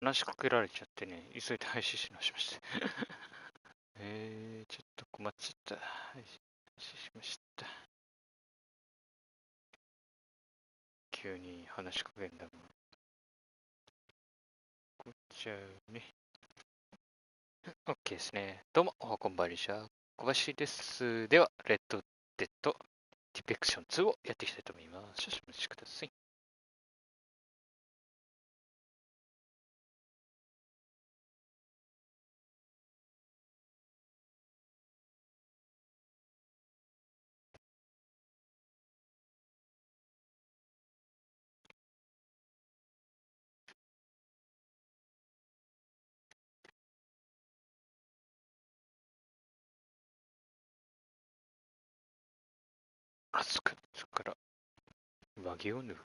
話しかけられちゃってね、急いで配信し直しました。ちょっと困っちゃった。配信しました。急に話しかけんだもん。こっちゃうね。OK ですね。どうも、こんばんは。小橋です。では、レッドデッドディペクション2をやっていきたいと思います。少々お待ちください。そこから上着を脱ぐ。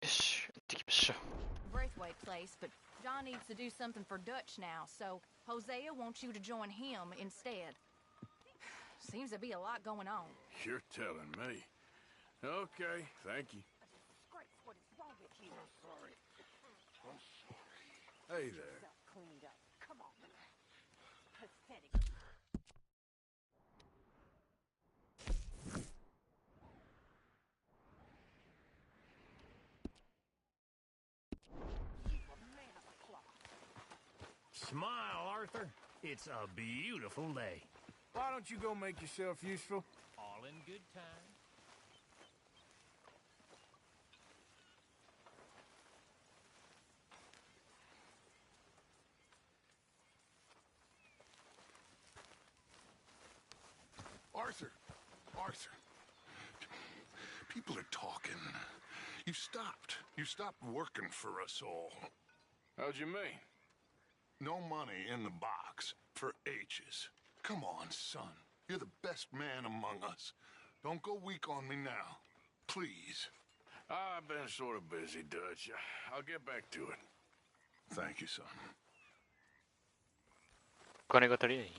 よし、行ってきましょう。Braithwaite place, but John needs to do something for Dutch now, so Hosea wants you to join him instead. Seems to be a lot going on. You're telling me. Okay, thank you. What is wrong with you? I'm sorry. Hey there. Cleaned up. Come on. Pathetic. Smile, Arthur. It's a beautiful day. Why don't you go make yourself useful? All in good time. Arthur! Arthur! People are talking. You stopped. You stopped working for us all. How'd you mean? No money in the box for H's. Come on, son. You're the best man among us. Don't go weak on me now. Please. I've been sort of busy, Dutch. I'll get back to it. Thank you, son. お金が足りない？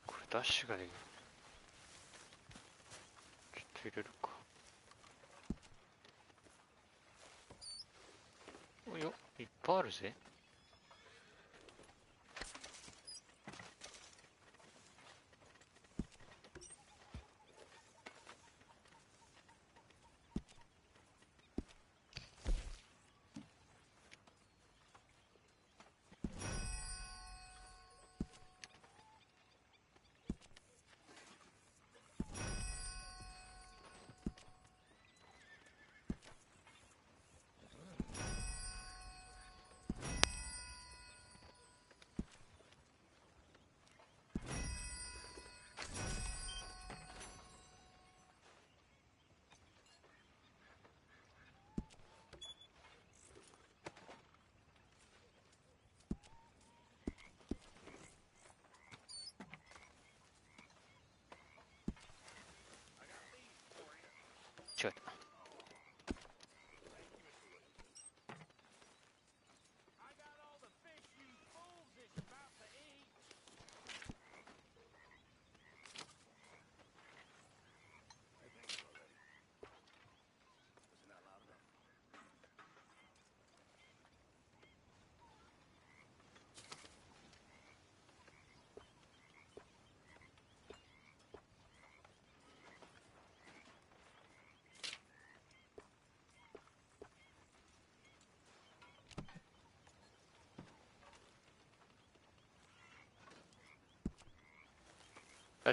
これダッシュができる。ちょっと入れるか。およ、いっぱいあるぜ。違った。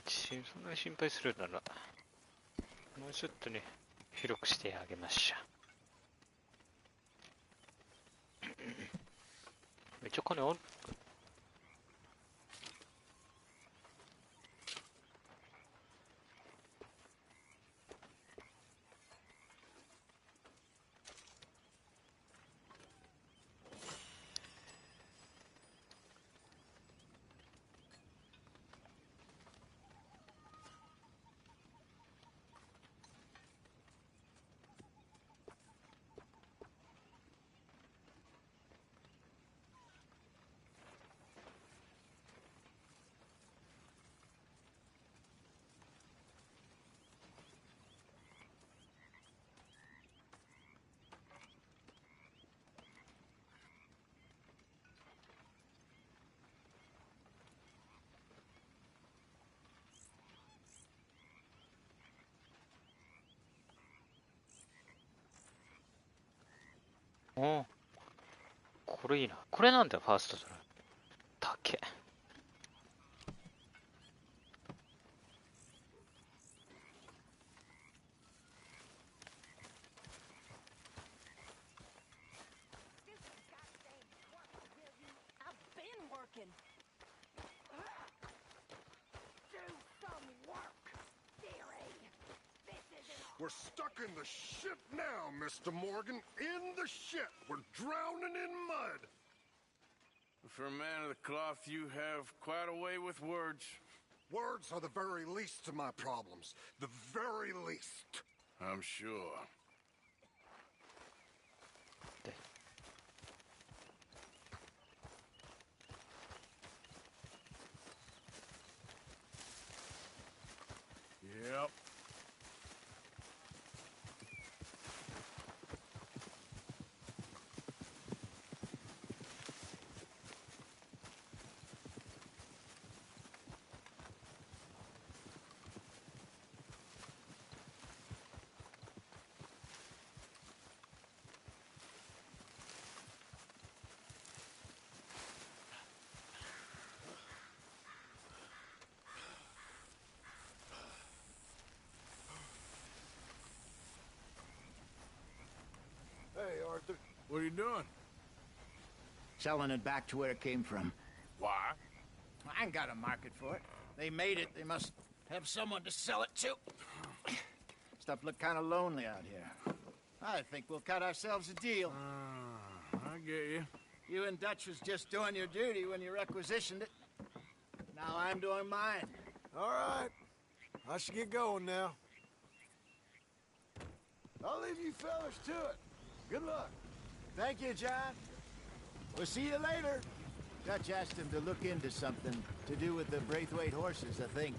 そんなに心配するなら、もうちょっとね、広くしてあげましょう。めっちゃ金ある。おお、これいいな。これなんだよ、ファーストトライ。たけ。I've been working. Do some work, dearie. This isn't We're stuck in the shit now, Mr. Morgan. In the shit. We're drowning in mud. For a man of the cloth, you have quite a way with words. Words are the very least of my problems. The very least. I'm sure. Yep. Hey, Arthur. What are you doing? Selling it back to where it came from. Why? I ain't got a market for it. They made it. They must have someone to sell it to. Stuff look kind of lonely out here. I think we'll cut ourselves a deal. I get you. You and Dutch was just doing your duty when you requisitioned it. Now I'm doing mine. All right. I should get going now. I'll leave you fellas to it. Good luck. Thank you, John. We'll see you later. Dutch asked him to look into something to do with the Braithwaite horses, I think.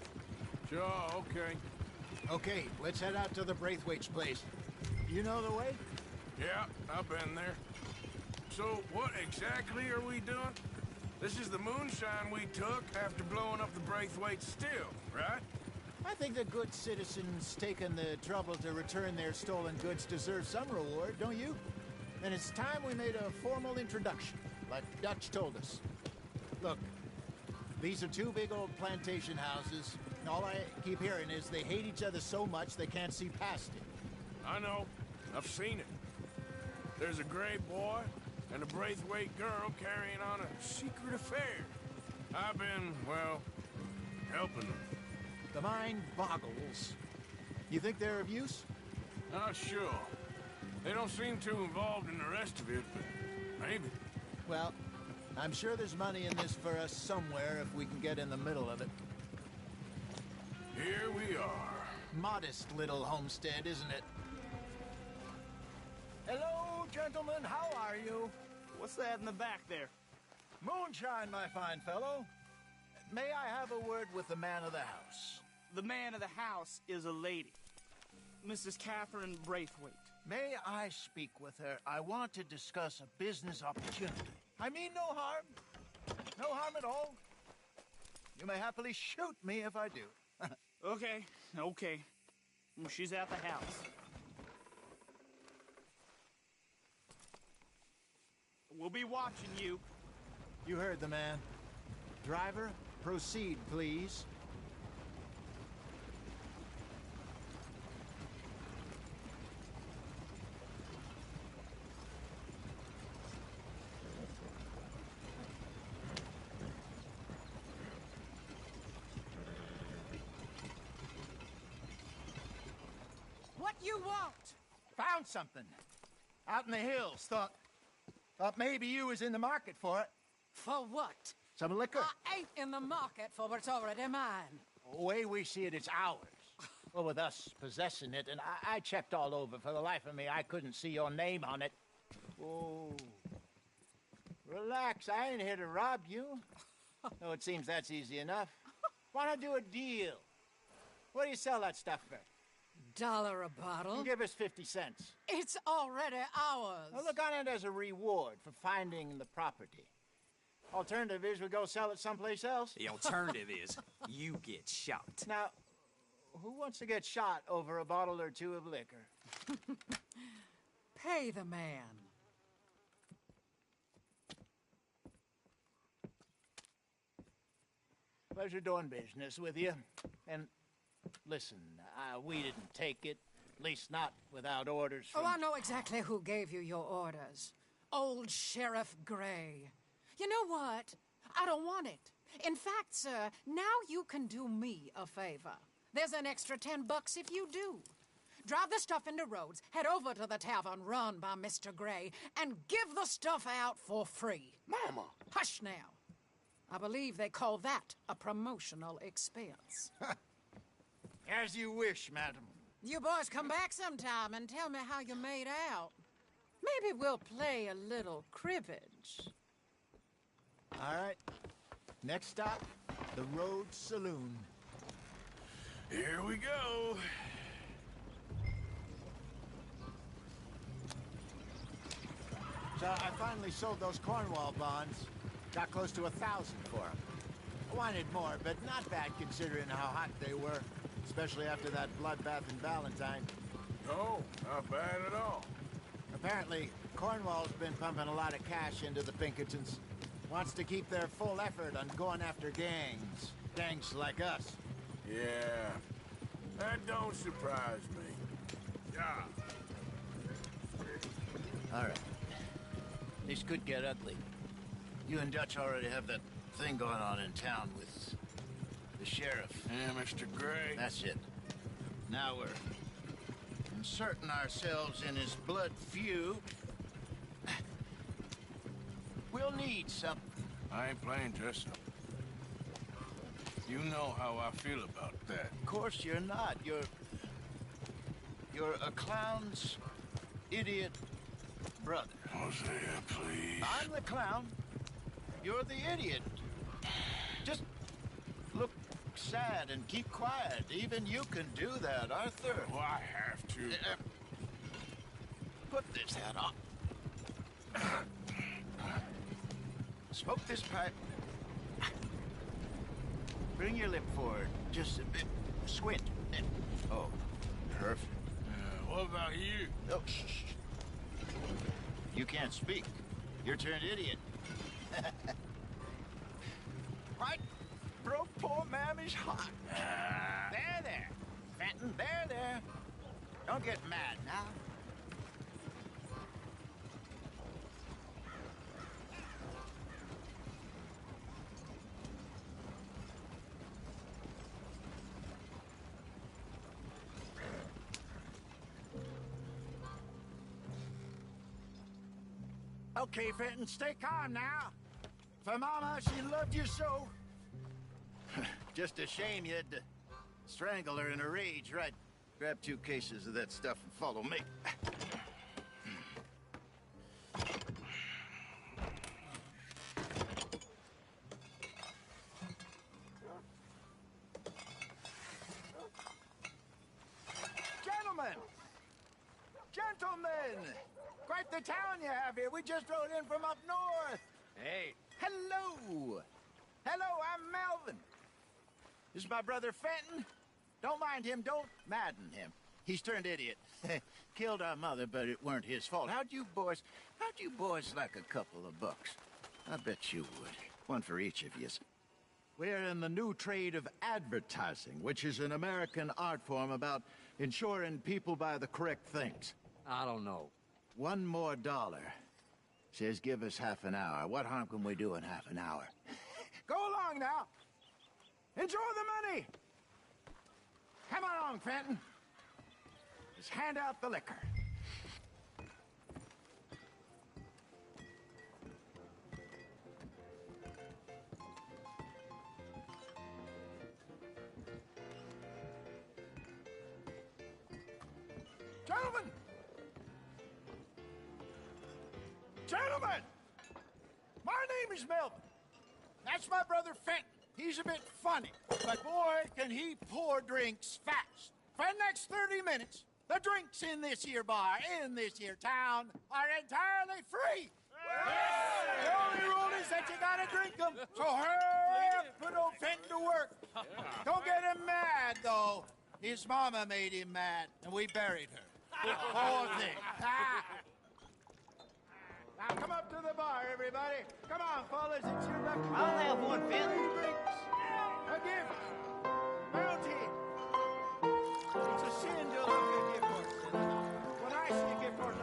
Sure, okay. Okay, let's head out to the Braithwaite's place. You know the way? Yeah, I've been there. So, what exactly are we doing? This is the moonshine we took after blowing up the Braithwaite still, right? I think the good citizens taking the trouble to return their stolen goods deserve some reward, don't you? And it's time we made a formal introduction, like Dutch told us. Look, these are two big old plantation houses. And all I keep hearing is they hate each other so much they can't see past it. I know. I've seen it. There's a gray boy and a Braithwaite girl carrying on a secret affair. I've been, well, helping them. The mind boggles. You think they're of use? Not sure. They don't seem too involved in the rest of it, but maybe. Well, I'm sure there's money in this for us somewhere if we can get in the middle of it. Here we are. Modest little homestead, isn't it? Hello, gentlemen. How are you? What's that in the back there? Moonshine, my fine fellow. May I have a word with the man of the house? The man of the house is a lady. Mrs. Catherine Braithwaite. May I speak with her? I want to discuss a business opportunity. I mean no harm. No harm at all. You may happily shoot me if I do. Okay. Well, she's at the house. We'll be watching you. You heard the man. Driver, proceed, please. you want? Found something. Out in the hills. Thought maybe you was in the market for it. For what? Some liquor. I ain't in the market for what's already mine. The way we see it, it's ours. Well, with us possessing it, and I checked all over. For the life of me, I couldn't see your name on it. Oh. Relax, I ain't here to rob you. No, it seems that's easy enough. Why not do a deal? What do you sell that stuff for? $1 a bottle? Give us 50 cents. It's already ours. Well, look on it as a reward for finding the property. Alternative is we go sell it someplace else. The alternative is you get shot. Now, who wants to get shot over a bottle or two of liquor? Pay the man. Pleasure doing business with you. And listen, we didn't take it. At least not without orders from... Oh, I know exactly who gave you your orders. Old Sheriff Gray. You know what? I don't want it. In fact, sir, now you can do me a favor. There's an extra $10 if you do. Drive the stuff into Rhodes, head over to the tavern run by Mr. Gray, and give the stuff out for free. Mama! Hush now. I believe they call that a promotional expense. As you wish, madam. You boys come back sometime and tell me how you made out. Maybe we'll play a little cribbage. All right. Next stop, the Rhodes Saloon. Here we go. So I finally sold those Cornwall bonds. Got close to 1,000 for them. I wanted more, but not bad considering how hot they were. Especially after that bloodbath in Valentine. No, not bad at all. Apparently, Cornwall's been pumping a lot of cash into the Pinkertons. Wants to keep their full effort on going after gangs. Gangs like us. Yeah, that don't surprise me. Yeah. All right. This could get ugly. You and Dutch already have that thing going on in town with the sheriff. Yeah, Mr. Gray. That's it. Now we're inserting ourselves in his blood feud. We'll need something. I ain't playing dress up. You know how I feel about that. Of course you're not. You're a clown's idiot brother. Hosea, please. I'm the clown. You're the idiot. Just look sad and keep quiet. Even you can do that, Arthur. Oh, I have to. Put this hat on. Smoke this pipe. Bring your lip forward just a bit. Squint. Oh, perfect. What about you? Oh, shh. You can't speak. You're turned idiot. Right? Broke poor Mammy's heart. There. Fenton, there. Don't get mad now. Okay, Fenton, stay calm now. For Mama, she loved you so. Just a shame you had to strangle her in a rage, right? Grab 2 cases of that stuff and follow me. Gentlemen! Quite the town you have here. We just rode in from up north. Hey. Hello. I'm Melvin. This is my brother Fenton. Don't mind him. Don't madden him. He's turned idiot. Killed our mother, but it weren't his fault. How'd you boys like a couple of bucks? I bet you would. One for each of yous. We're in the new trade of advertising, which is an American art form about ensuring people buy the correct things. I don't know. $1 more. Says give us half an hour. What harm can we do in half an hour? Go along now. Enjoy the money. Come along, Fenton. As Boys, hand out the liquor. Gentlemen! Gentlemen! My name is Melvin. That's my brother Fenton. He's a bit funny, but boy, can he pour drinks fast. For the next 30 minutes, the drinks in this here bar, in this here town, are entirely free. The only rule is that you gotta drink them. So hurry up, put old Fenton to work. Don't get him mad, though. His mama made him mad, and we buried her. Poor thing. Now come up to the bar, everybody. Come on, fellas, it's your lucky day. I'll have one, Fenton. Drinks. A gift. Bounty. It's a sin to look at gift horse. When I see a gift horse,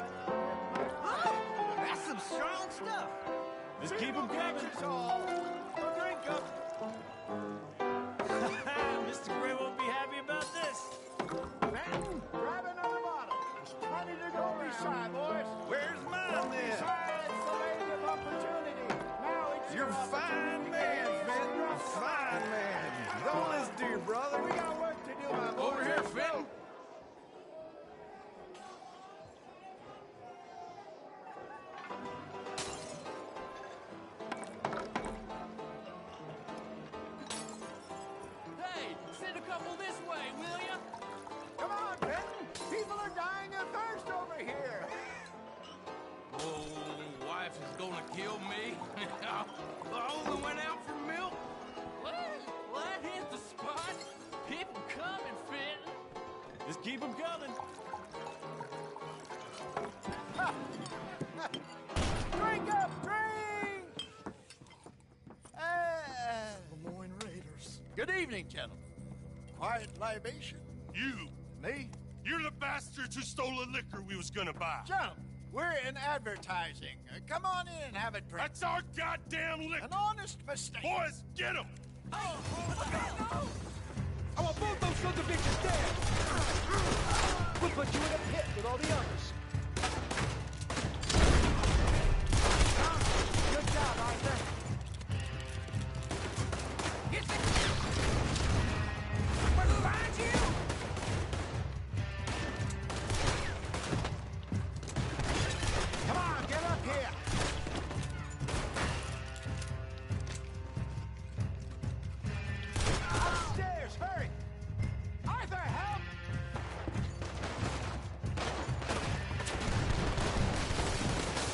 That's some strong stuff. just keep them coming. All. So drink up. Mr. Gray won't be happy about this. Fenton, grab another bottle. There's plenty to go beside, boys. Where's mine Don't then? decide it's the land of opportunity. Now it's You're your a fine opportunity. man, Fenton. A fine man. Don't listen to your brother. We got work to do, my boys. Over here, Fenton. Hey, send a couple this way, will ya? Come on, Fenton. People are dying of thirst over here. Oh, wife is gonna kill me. I only went out for milk. Well, that hit the spot. People coming, Fenton. Just keep them coming. Drink up, drink! Lemoyne Raiders. Good evening, gentlemen. Quiet libation? You, Me? you're the bastards who stole the liquor we was gonna buy. Gentlemen, we're in advertising. Come on in and have a drink. That's our goddamn liquor. An honest mistake. Boys, get him! I want both those sons of bitches dead. We'll put you in a pit with all the others. Good job, Arthur. We're behind you. Come on, get up here. Upstairs, hurry. Arthur, help.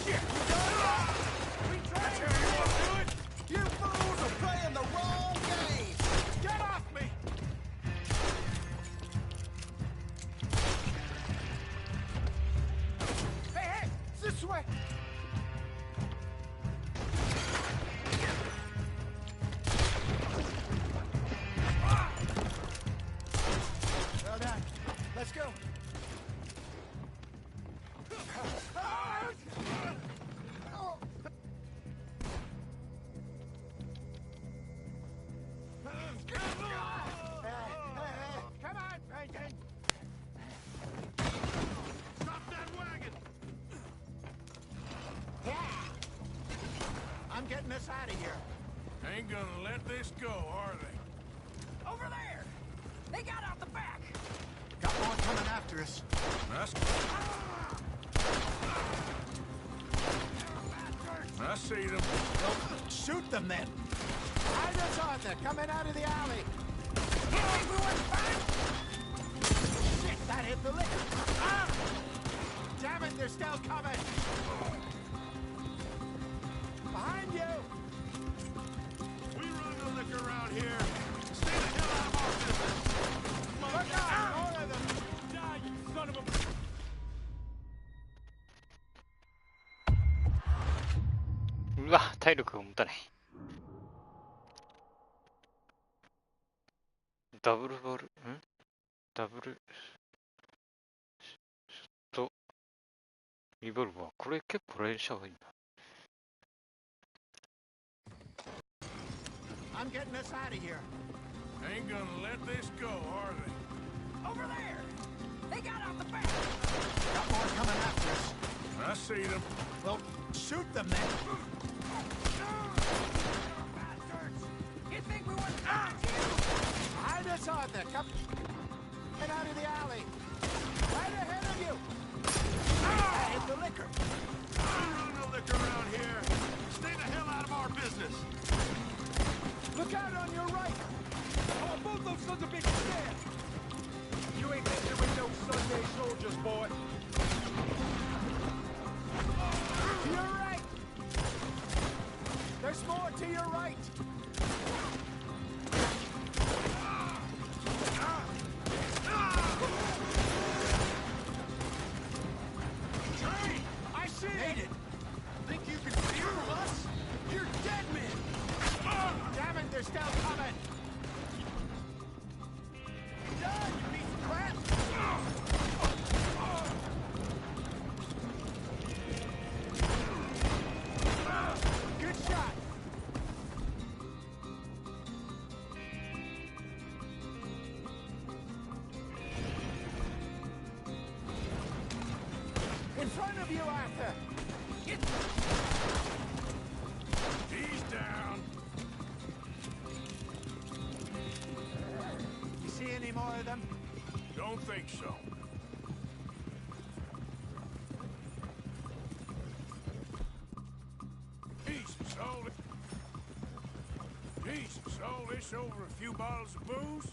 Shit, you done? We tried to do it. You fools are playing the wrong game. Get off me. Hey, hey, this way. Well done. Let's go. Come on, Franklin. Stop that wagon! I'm getting us out of here. Ain't gonna let this go, are they? Over there. They got out the back. Got one coming after us. That's... I see them. Well, shoot them then. Hide us, Arthur, coming out of the alley. Shit, that hit the liquor. Ah! Damn it, they're still coming. Behind you. We run the liquor around here. Stay the hell out of our business. Look out, all of them. Die, you son of a...うわ、体力が持たない。ダブルボール、ダブルショットリボルバー。これ結構練習した方がいいな。I'm getting us out of here. Ain't gonna let this go, are they? Over there. They got out the back. see them. Well, shoot them then. You think we wouldn't find you? Behind us, Arthur. Come. Get out of the alley. Right ahead of you. Hit the liquor. I don't run no liquor around here. Stay the hell out of our business. Look out on your right. Oh, both those sons of bitches dead! You ain't messing with no Sunday soldiers, boy. To your right. There's more to your right. Train! I see it! Think you can steer from us? You're dead men! Damn it, they're still coming. Done, you piece of crap. Good shot. In front of you, Arthur. He's down. You see any more of them? Don't think so. Jesus, all this over a few bottles of booze?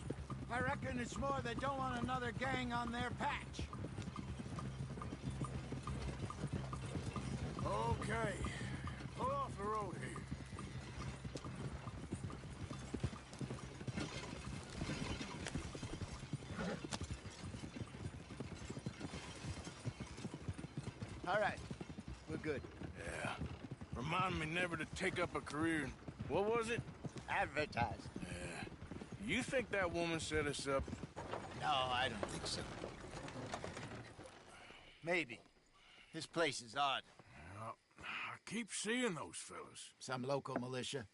I reckon it's more they don't want another gang on their patch. Okay. Pull off the road here. All right, we're good. Yeah. Remind me never to take up a career in... What was it? Advertising. Yeah. You think that woman set us up? No, I don't think so. Maybe. This place is odd. Well, I keep seeing those fellas. Some local militia.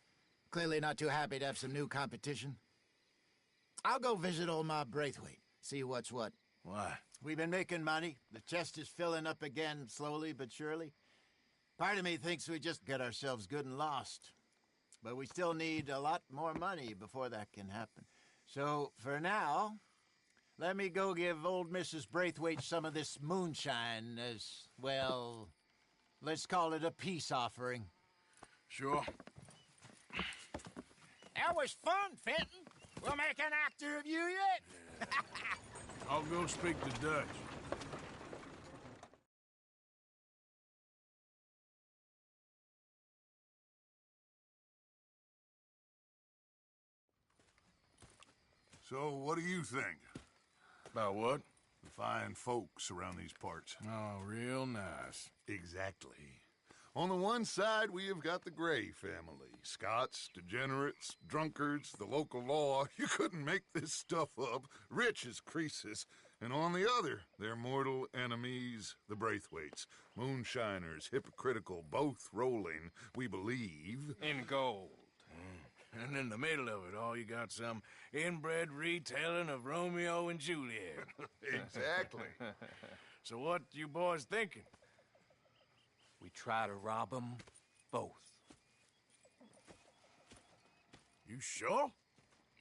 Clearly not too happy to have some new competition. I'll go visit old Ma Braithwaite, see what's what. Why? We've been making money. The chest is filling up again, slowly but surely. Part of me thinks we just get ourselves good and lost. But we still need a lot more money before that can happen. So, for now, let me go give old Mrs. Braithwaite some of this moonshine as, well, let's call it a peace offering. Sure. That was fun, Fenton. We'll make an actor of you yet. I'll go speak to Dutch. So, what do you think? About what? The fine folks around these parts. Oh, real nice. Exactly. On the one side, we have got the Gray family. Scots, degenerates, drunkards, the local law. You couldn't make this stuff up. Rich as Croesus. And on the other, their mortal enemies, the Braithwaites. Moonshiners, hypocritical, both rolling, we believe. In gold. And in the middle of it all, you got some inbred retelling of Romeo and Juliet. Exactly. So what you boys thinking? We try to rob them both. You sure?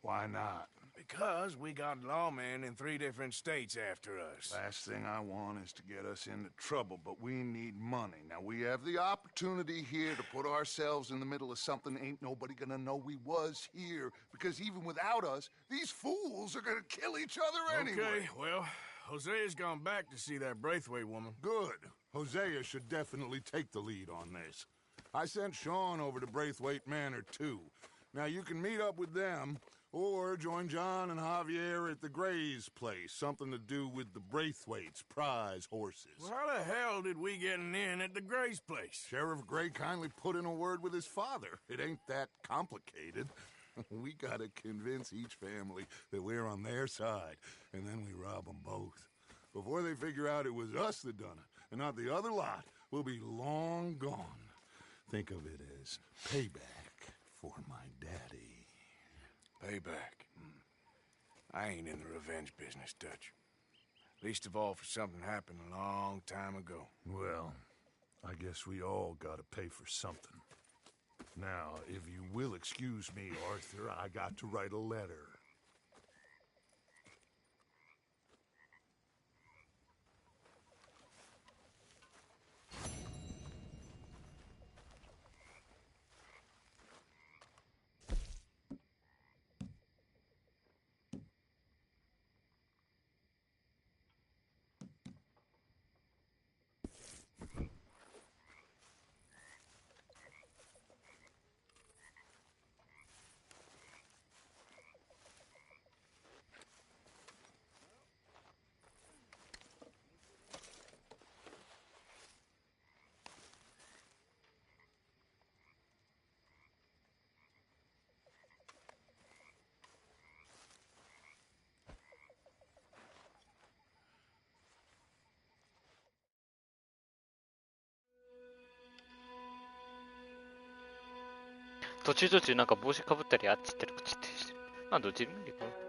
Why not? Because we got lawmen in 3 different states after us. Last thing I want is to get us into trouble, but we need money. Now, we have the opportunity here to put ourselves in the middle of something ain't nobody gonna know we was here, because even without us, these fools are gonna kill each other anyway. Okay, well, Hosea's gone back to see that Braithwaite woman. Good. Hosea should definitely take the lead on this. I sent Sean over to Braithwaite Manor, too. Now, you can meet up with them, or join John and Javier at the Gray's place. Something to do with the Braithwaites' prize horses. Well, how the hell did we get in at the Gray's place? Sheriff Gray kindly put in a word with his father. It ain't that complicated. We gotta convince each family that we're on their side, and then we rob them both. Before they figure out it was us that done it, and not the other lot, we'll be long gone. Think of it as payback for my daddy. Payback. I ain't in the revenge business, Dutch. Least of all for something happened a long time ago. Well, I guess we all gotta pay for something. Now, if you will excuse me, Arthur, I got to write a letter.途中なんか帽子かぶったりあっち行ったりこっち行ったりしてる。まあどっちでもいいんだけど。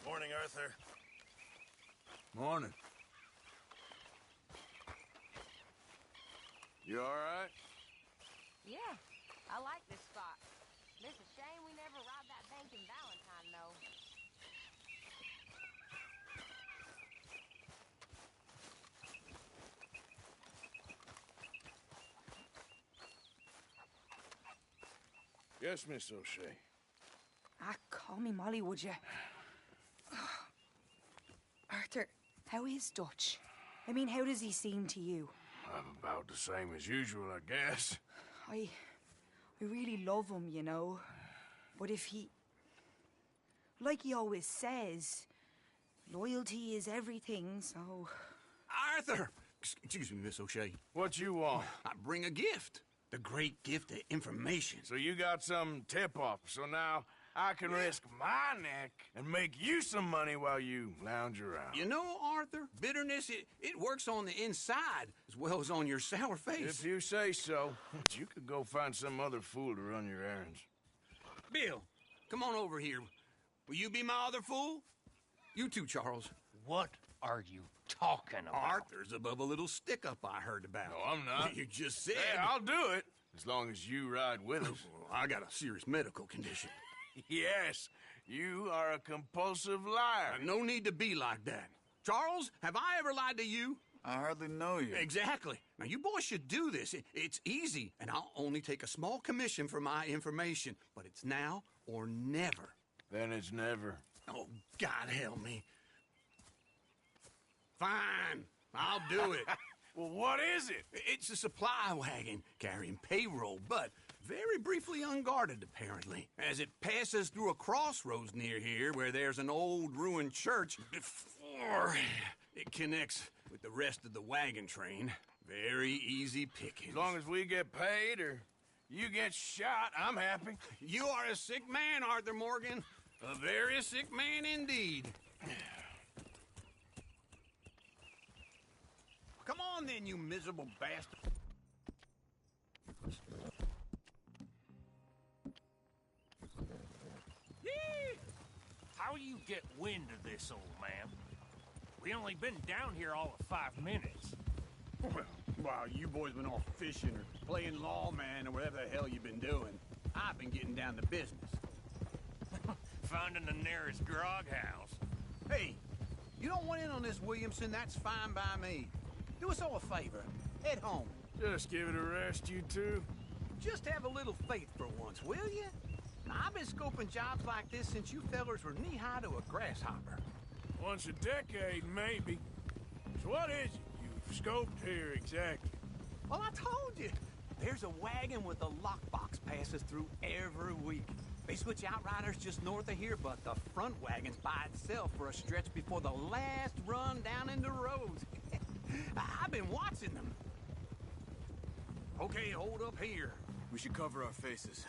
Morning, Arthur. Morning. You all right? Yeah, I like this spot. It's a shame we never robbed that bank in Valentine, though. Yes, Miss O'Shea. Call me Molly, would you? Arthur, how is Dutch? I mean, how does he seem to you? About the same as usual, I guess. I really love him, you know. But if he... Like he always says, loyalty is everything, so... Arthur! Excuse me, Miss O'Shea. What you want? I bring a gift. The great gift of information. So you got some tip-off, so now I can risk my neck and make you some money while you lounge around. You know, Arthur, bitterness, it works on the inside as well as on your sour face. If you say so. You could go find some other fool to run your errands. Bill, come on over here. Will you be my other fool? You too, Charles. What are you talking about? Arthur's above a little stick-up I heard about. No, I'm not. You just said... Hey, I'll do it, as long as you ride with us. I got a serious medical condition. Yes, you are a compulsive liar. No need to be like that. Charles, have I ever lied to you? I hardly know you. Exactly. Now, you boys should do this. It's easy, and I'll only take a small commission for my information. But it's now or never. Then it's never. Oh, God help me. Fine. I'll do it. Well, what is it? It's a supply wagon carrying payroll, but very briefly unguarded, apparently. As it passes through a crossroads near here where there's an old ruined church before it connects with the rest of the wagon train. Very easy pickings. As long as we get paid or you get shot, I'm happy. You are a sick man, Arthur Morgan. A very sick man indeed. Come on then, you miserable bastard. How you get wind of this, old man? We only been down here all of 5 minutes. Well, While you boys been off fishing or playing lawman or whatever the hell you've been doing, I've been getting down to business. Finding the nearest grog house. Hey, you don't want in on this, Williamson, that's fine by me. Do us all a favor. Head home. Just give it a rest, you two. Just have a little faith for once, will you? I've been scoping jobs like this since you fellers were knee-high to a grasshopper. Once a decade, maybe. So what is it you've scoped here exactly? Well, I told you. There's a wagon with a lockbox passes through every week. They switch outriders just north of here, but the front wagon's by itself for a stretch before the last run down into roads. I've been watching them. Okay, hold up here. We should cover our faces.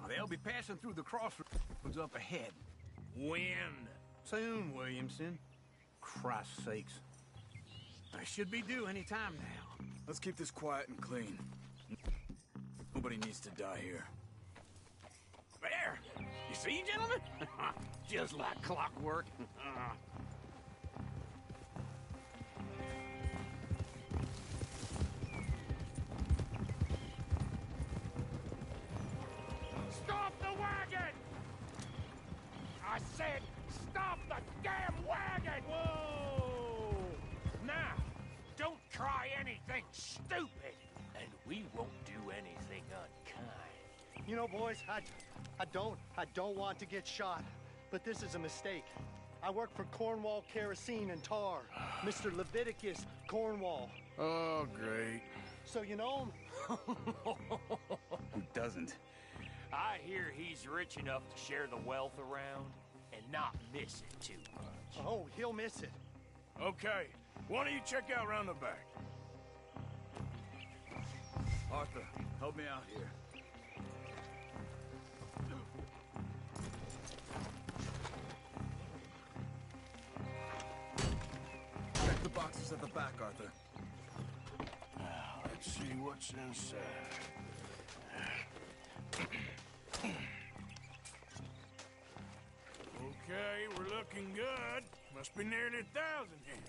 They'll be passing through the crossroads up ahead. When? Soon, Williamson. Christ's sakes. I should be due any time now. Let's keep this quiet and clean. Nobody needs to die here. There! You see, gentlemen? Just like clockwork. Stop the wagon! I said, stop the damn wagon! Whoa! Now, don't try anything stupid, and we won't do anything unkind. You know, boys, I don't want to get shot, but this is a mistake. I work for Cornwall Kerosene and Tar, Mr. Leviticus Cornwall. Oh, great. So you know him? Who doesn't? I hear he's rich enough to share the wealth around and not miss it too much. Oh, he'll miss it. Okay, why don't you check out round the back? Arthur, help me out here. Check the boxes at the back, Arthur. Let's see what's inside. Okay, we're looking good. Must be nearly 1,000 here.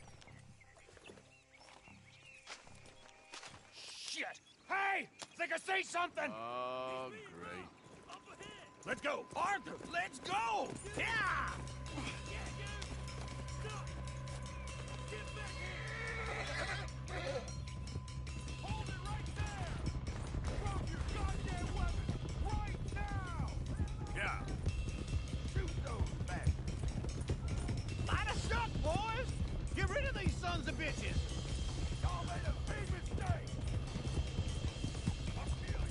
Shit! Hey! Think I see something! Oh, great. Let's go! Arthur, let's go! Yeah! Hold it right there! Drop your goddamn weapon right now! Yeah. Shoot those back! Light a shot, boys! Get rid of these sons of bitches! Y'all made a big mistake!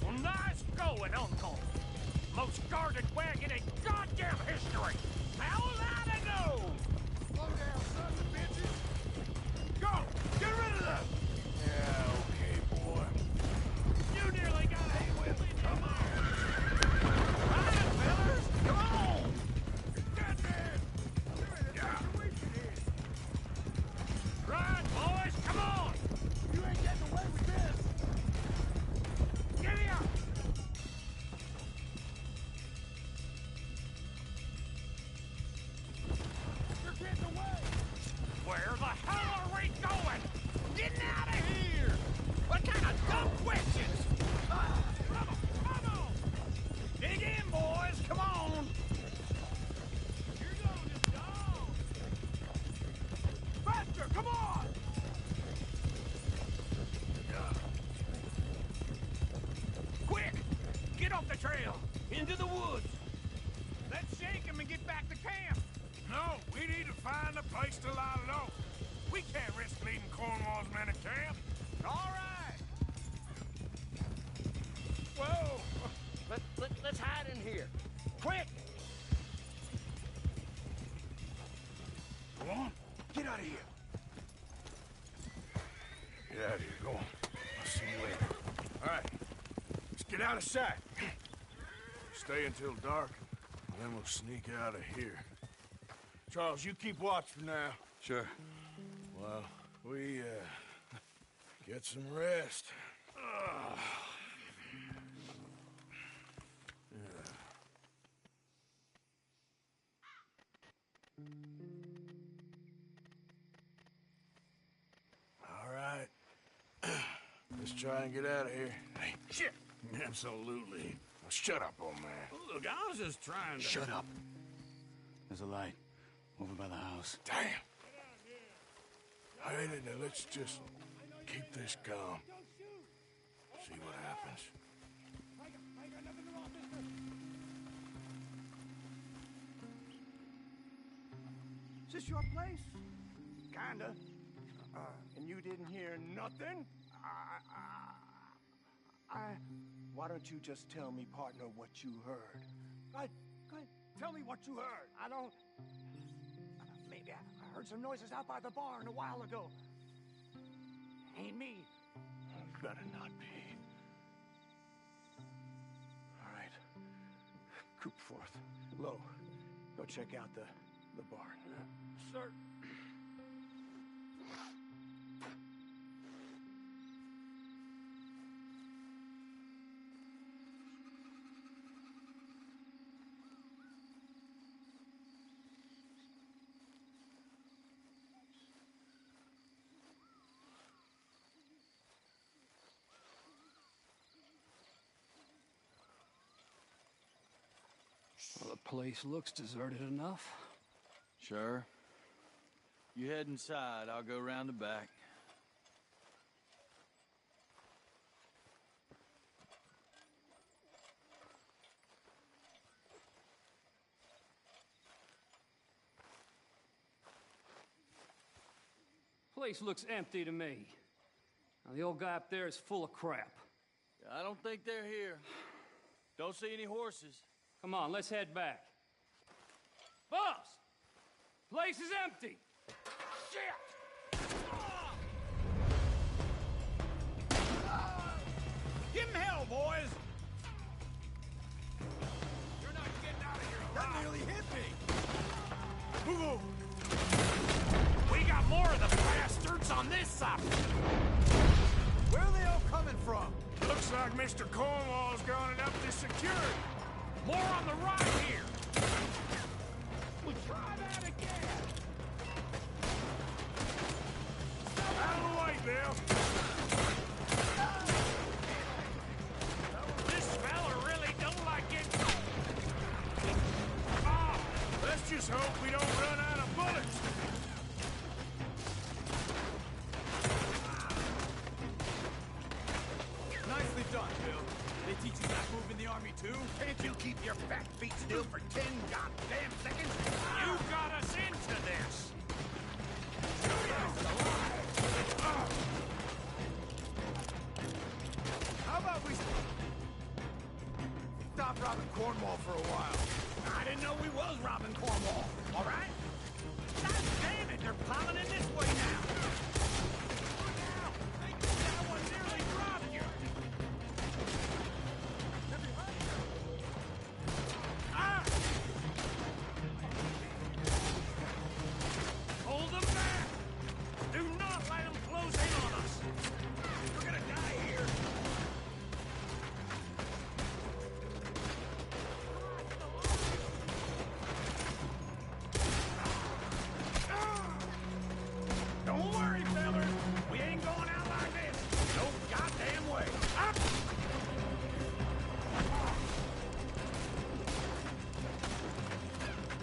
Well, nice going, Uncle! Most guarded wagon in goddamn history! How was I to know? Slow down, sons of bitches! Go! Get rid of them! Yeah, okay, boy. You nearly got away with it! Come on! Right, fellas! Come on! Dead man! You're in a Yeah. situation here! Right, boys, come on! You ain't getting away with this! Giddy up! You're getting away! Where the hell are we going? Getting out of here! What kind of dumb questions? Come on! Dig in, boys! Come on! You're going to down! Faster, come on! Quick! Get off the trail! Into the woods! Let's shake him and get back to camp! No, we need to find a place to lie low. We can't risk leading Cornwall's men to camp. All right! Whoa! Let's hide in here. Quick! Go on. Get out of here. Get out of here. Go on. I'll see you later. All right. Let's get out of sight. Stay until dark, and then we'll sneak out of here. Charles, you keep watch for now. Sure. Well, we, get some rest. Ugh. All right. try and get out of here. Hey, shit! Absolutely. Now shut up, old man. Look, I was just trying to... Shut up. There's a light over by the house. Damn! All right, now let's just keep this calm. See what happens. Is this your place? Kinda. And you didn't hear nothing? Why don't you just tell me, partner, what you heard? Go ahead. Tell me what you heard. I don't... Maybe I heard some noises out by the barn a while ago. Ain't me. Better not be. All right. Coop forth. Lo, go check out the barn. Sir. Well, the place looks deserted enough. Sure. You head inside, I'll go round the back. Place looks empty to me. Now, the old guy up there is full of crap. I don't think they're here. Don't see any horses. Come on, let's head back. Boss! Place is empty! Shit! Give him hell, boys! You're not getting out of here alive. That nearly hit me! Ooh. We got more of the bastards on this side! Where are they all coming from? Looks like Mr. Cornwall's gone and upped his security. More on the right here! We'll try that again! Out of the way, Bill! This fella really don't like it. Oh, Let's just hope we don't run out of bullets! Nicely done, Bill. They teach you that move in the army, too? Can't you keep your fat feet still for 10 goddamn seconds? you got us into this! How about we stop robbing Cornwall for a while? I didn't know we was robbing Cornwall, all right? God damn it, they're piling in this way now! That one nearly dropped you! Hold them back! Do not let them close in on us! We're gonna die here! Don't worry, fellas. We ain't going out like this. No goddamn way. Up!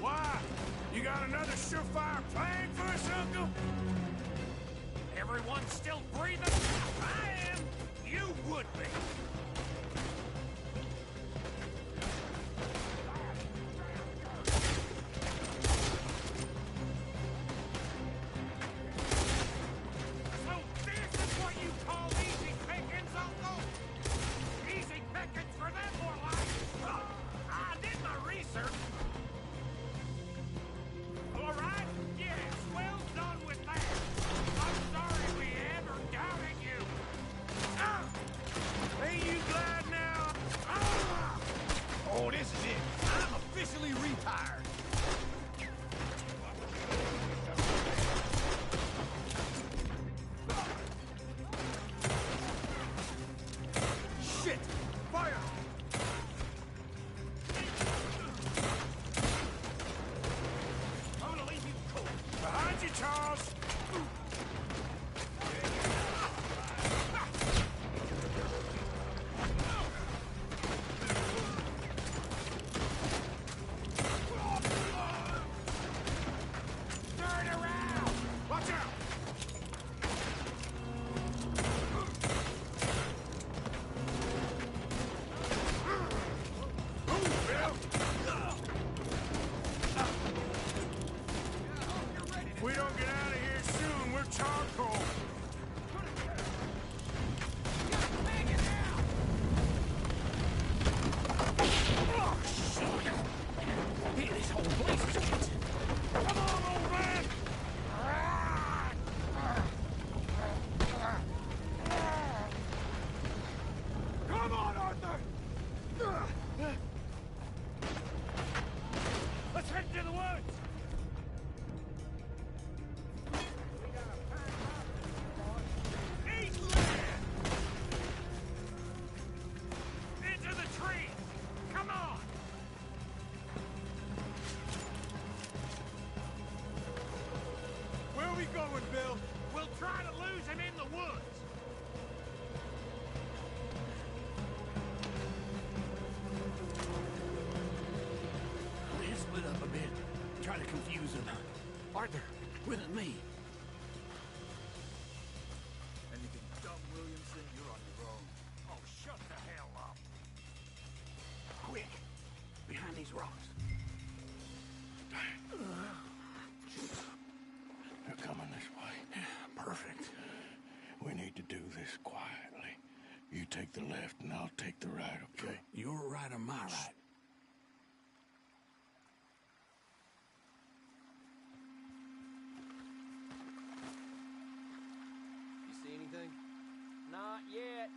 Why? You got another surefire plan for us, Uncle? Everyone's still breathing? I am! You would be! So this is what you call easy pickings, Uncle? Easy pickings for them, more like! I did my research. All right? Yes, well done with that. I'm sorry we ever doubted you. Hey, you charcoal! Oh, shit! Hey, this whole place is catching. Come on, old man! Come on, Arthur! Let's head to the woods! East land! Into the trees! Come on! Where are we going, Bill? We'll try to lose him in the woods! They split up a bit. Try to confuse them. Arthur, with me. Anything done, Williamson, you're on your own. Oh, shut the hell up! Quick! Behind these rocks. They're coming this way. Perfect. We need to do this quietly. You take the left and I'll take the right, okay? Your right or my right? You see anything? Not yet.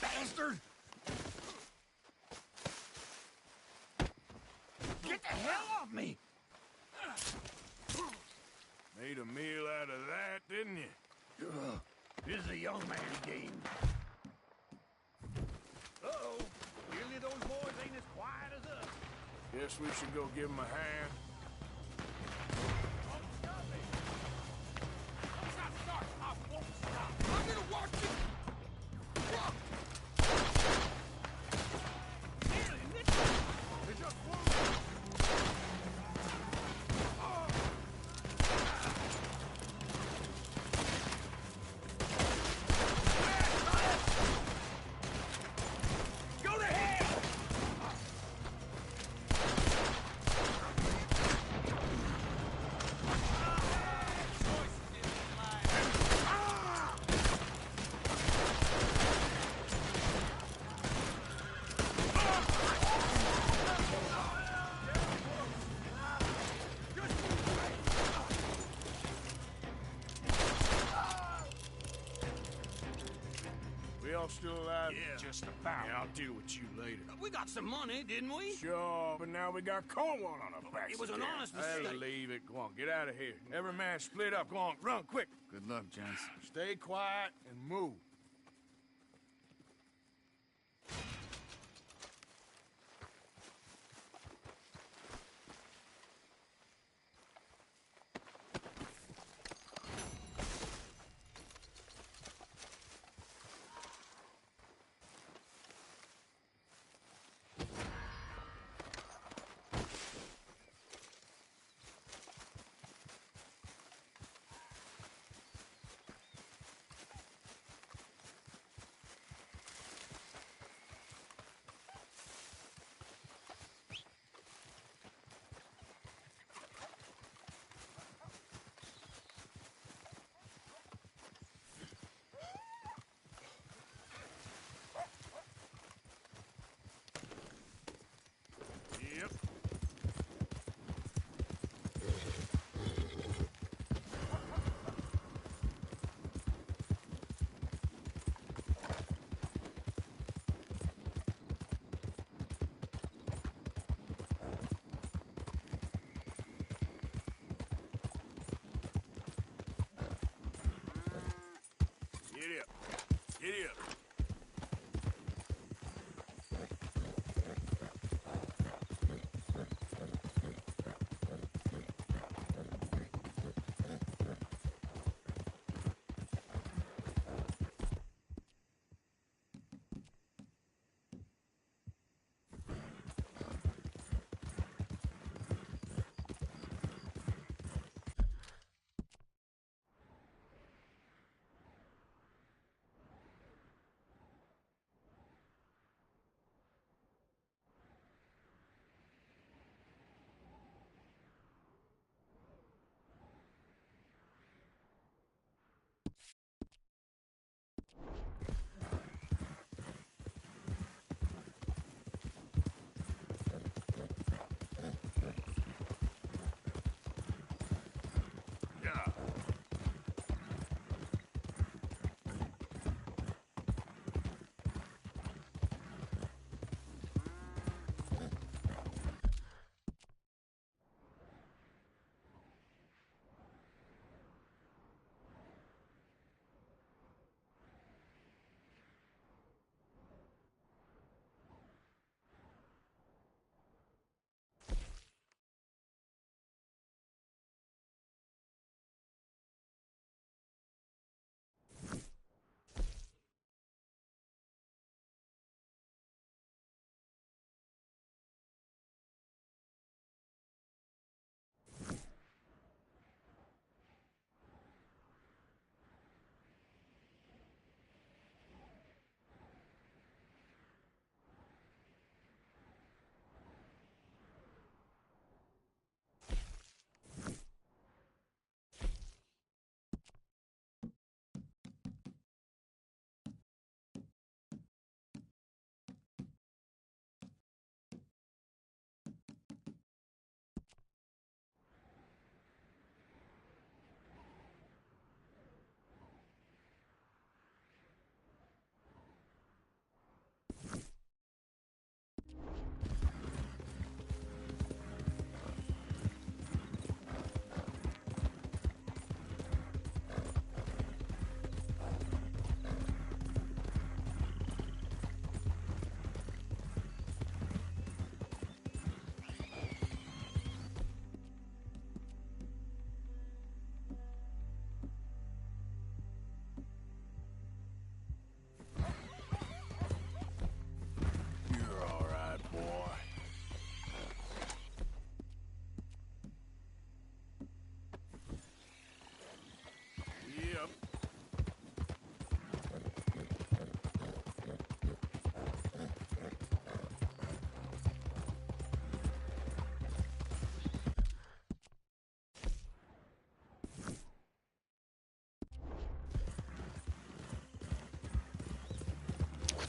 Bastard! Get the hell off me! Made a meal out of that, didn't you? This is a young man's game. Uh-oh. Clearly those boys ain't as quiet as us. Guess we should go give 'em a hand. I'm gonna watch you. Go to hell! We all still alive? Yeah. Just about. Yeah, I'll deal with you later. We got some money, didn't we? Sure, but now we got Cornwall on our backs. It was an again. honest Hey, mistake. leave it. Go on, get out of here. Every man split up. Go on, run, quick. Good luck, gents. Stay quiet and move.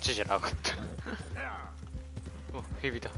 ちじゃなかった。お、蛇だ。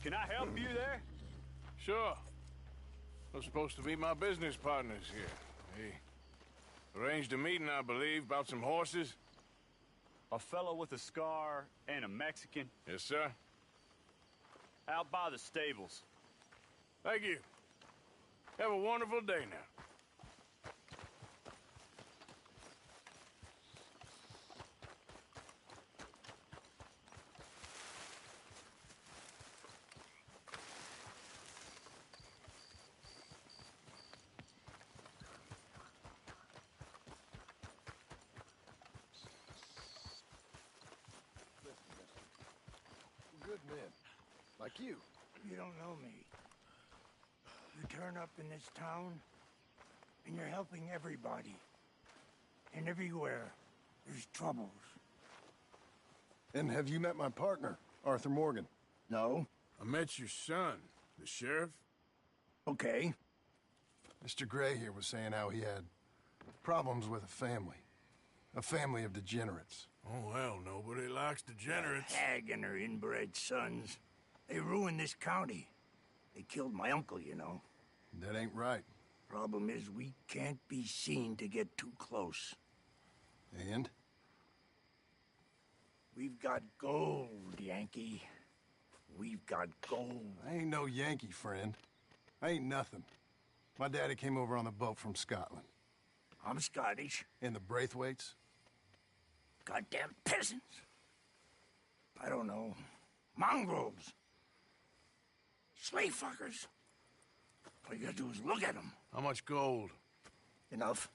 Can I help you there? Sure. They're supposed to be my business partners here. They arranged a meeting, I believe, about some horses. A fellow with a scar and a Mexican? Yes, sir. Out by the stables. Thank you. Have a wonderful day now. Good men. Like you. You don't know me. You turn up in this town, and you're helping everybody. And everywhere, there's troubles. And have you met my partner, Arthur Morgan? No. I met your son, the sheriff. Okay. Mr. Gray here was saying how he had problems with a family of degenerates. Oh, well, nobody likes degenerates. That hag and her inbred sons. They ruined this county. They killed my uncle, you know. That ain't right. Problem is, we can't be seen to get too close. And? We've got gold, Yankee. We've got gold. I ain't no Yankee, friend. I ain't nothing. My daddy came over on the boat from Scotland. I'm Scottish. And the Braithwaites? Goddamn peasants. I don't know. Mongrels. Slave fuckers. All you gotta do is look at them. How much gold? Enough.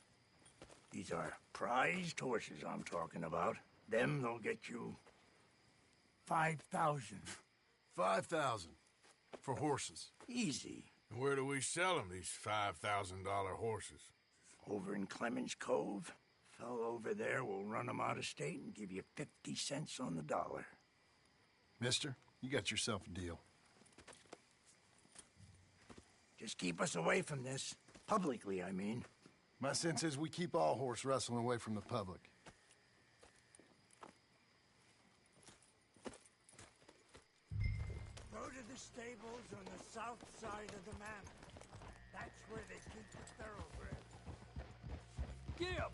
These are prized horses I'm talking about. Them, they'll get you 5,000. 5,000 for horses. Easy. And where do we sell them, these $5,000 horses? Over in Clemens Cove. Fellow over there will run them out of state and give you 50 cents on the dollar. Mister, you got yourself a deal. Just keep us away from this. Publicly, I mean. My sense is we keep all horse rustling away from the public. Go to the stables on the south side of the manor. That's where they keep the thoroughbreds. Get up!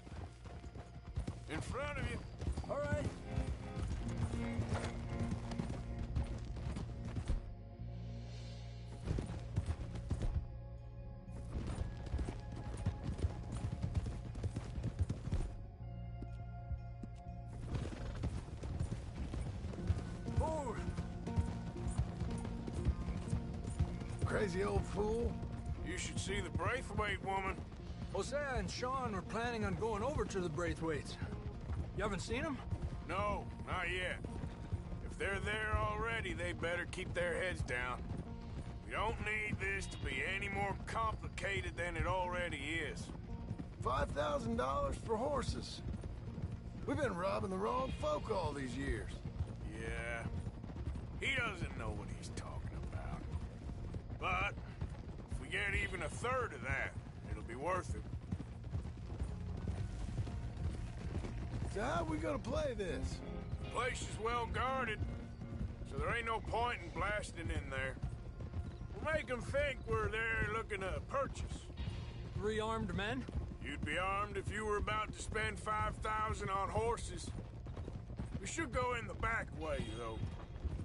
In front of you. All right. Forward. Crazy old fool. You should see the Braithwaite woman. Hosea and Sean were planning on going over to the Braithwaites. You haven't seen them? No, not yet. If they're there already, they better keep their heads down. We don't need this to be any more complicated than it already is. $5,000 for horses. We've been robbing the wrong folk all these years. Yeah, he doesn't know what he's talking about. But if we get even a third of that, it'll be worth it. So how are we gonna play this? The place is well guarded, so there ain't no point in blasting in there. We'll make them think we're there looking to purchase. 3 armed men? You'd be armed if you were about to spend 5,000 on horses. We should go in the back way, though.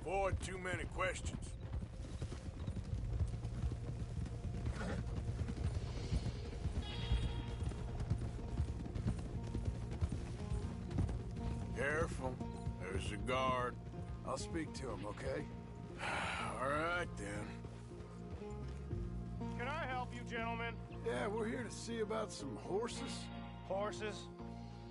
Avoid too many questions. Careful. There's a guard. I'll speak to him, okay? All right, then. Can I help you, gentlemen? Yeah, we're here to see about some horses. Horses?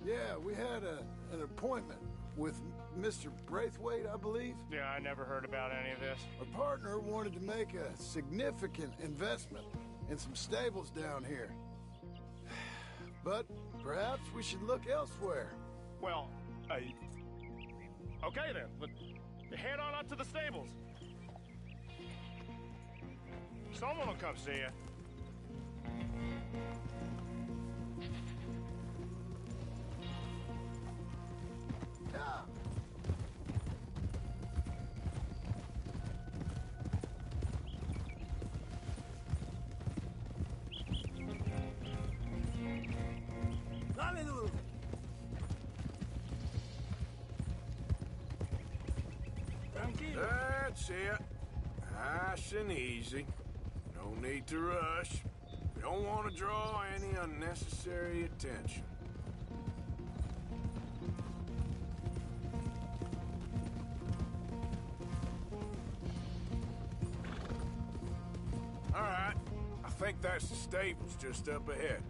Yeah, we had an appointment with Mr. Braithwaite, I believe. Yeah, I never heard about any of this. Our partner wanted to make a significant investment in some stables down here. But perhaps we should look elsewhere. Well, okay then. Head on up to the stables. Someone will come see you. That's it. Nice and easy. No need to rush. We don't want to draw any unnecessary attention. All right. I think that's the stables just up ahead.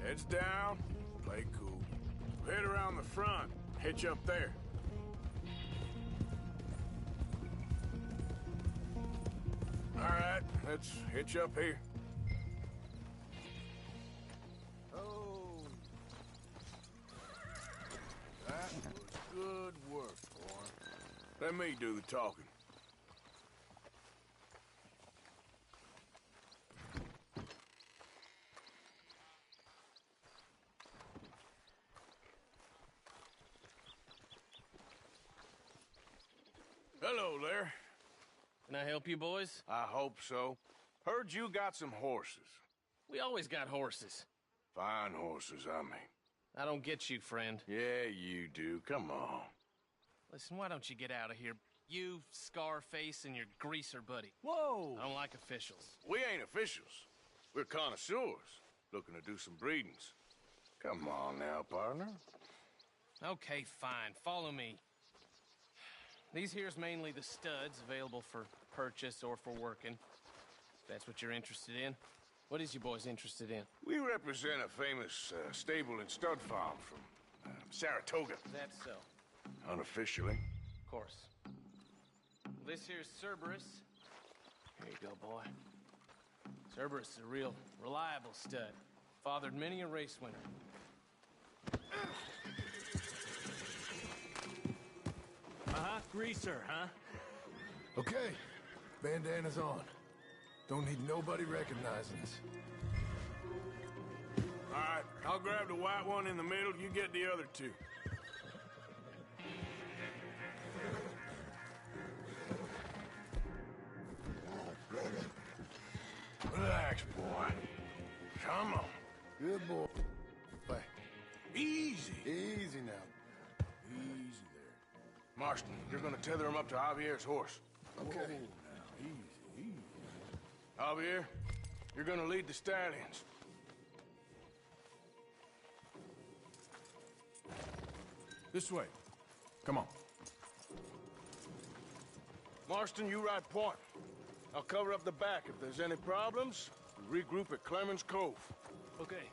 Heads down, play cool. Head around the front, hitch up there. All right, let's hitch up here. Oh. That was good work, boy. Let me do the talking. Hello there. Can I help you, boys? I hope so. Heard you got some horses. We always got horses. Fine horses, I mean. I don't get you, friend. Yeah, you do. Come on. Listen, why don't you get out of here? You, Scarface, and your greaser buddy. Whoa! I don't like officials. We ain't officials. We're connoisseurs, looking to do some breedings. Come on now, partner. Okay, fine. Follow me. These here's mainly the studs available for purchase or for working. If that's what you're interested in. What is you boys interested in? We represent a famous stable and stud farm from Saratoga. That's so. Unofficially. Of course. This here's Cerberus. Here you go, boy. Cerberus is a real reliable stud. Fathered many a race winner. Greaser, huh? Okay, bandana's on. Don't need nobody recognizing us. All right, I'll grab the white one in the middle. You get the other two. Relax, boy. Come on. Good boy. Play. Easy. Easy now. Easy there. Marston, you're gonna tether him up to Javier's horse. Okay. Whoa, now, easy, easy. Javier, you're gonna lead the stallions. This way. Come on. Marston, you ride point. I'll cover up the back. If there's any problems, we'll regroup at Clemens Cove. Okay.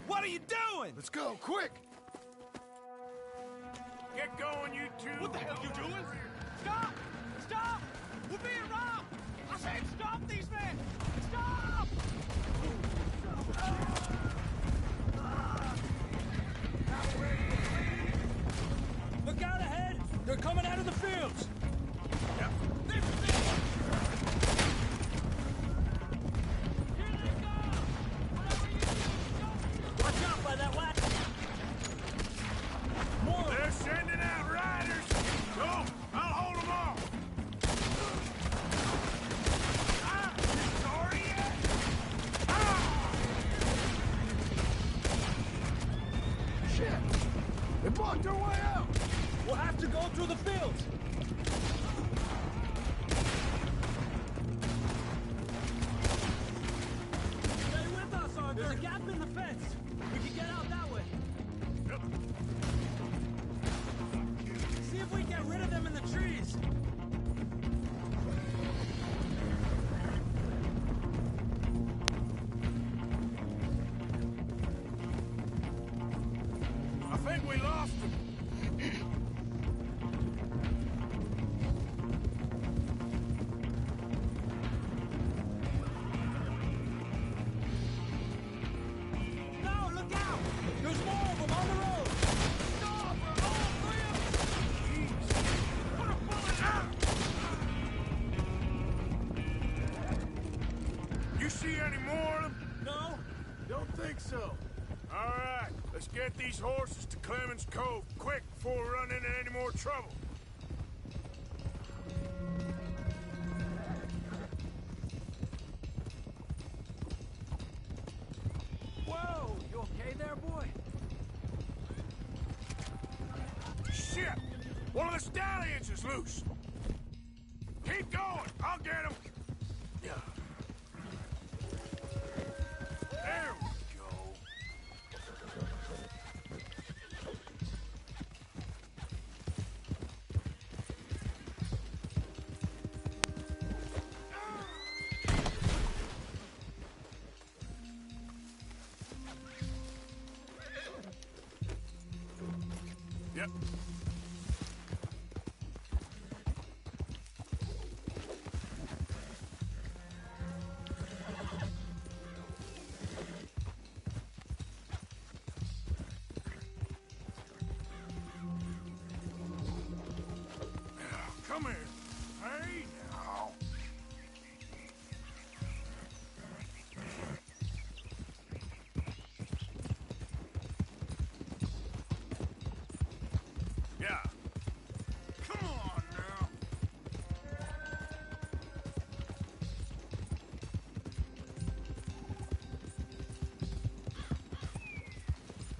What are you doing? Let's go, quick! Get going, you two! What the hell are you doing? Stop! Stop! We're being robbed! I said stop these men! Stop! Look out ahead! They're coming out of the fields! Yep. This is it! Here they come! Whatever you do, watch out by that wax! More! They're sending out riders! Go! I'll hold them off! Ah! Sorry yet? Ah! Shit! They blocked their way out! We'll have to go through the fields! Stay with us, Arthur! There's a gap in the fence! We can get out that way! Yep. See if we get rid of them in the trees! we lost him. No, look out! There's more of them on the road! Stop! All three of them! Jeez. Put a bullet out! You see any more of them? No, don't think so. All right, let's get these horses to Clemens Cove quick before we run into any more trouble. Whoa, you okay there, boy? Shit! One of the stallions is loose. Keep going. I'll get him. Yeah. There we go. Yep. Come here. Hey, now. Yeah. Come on now.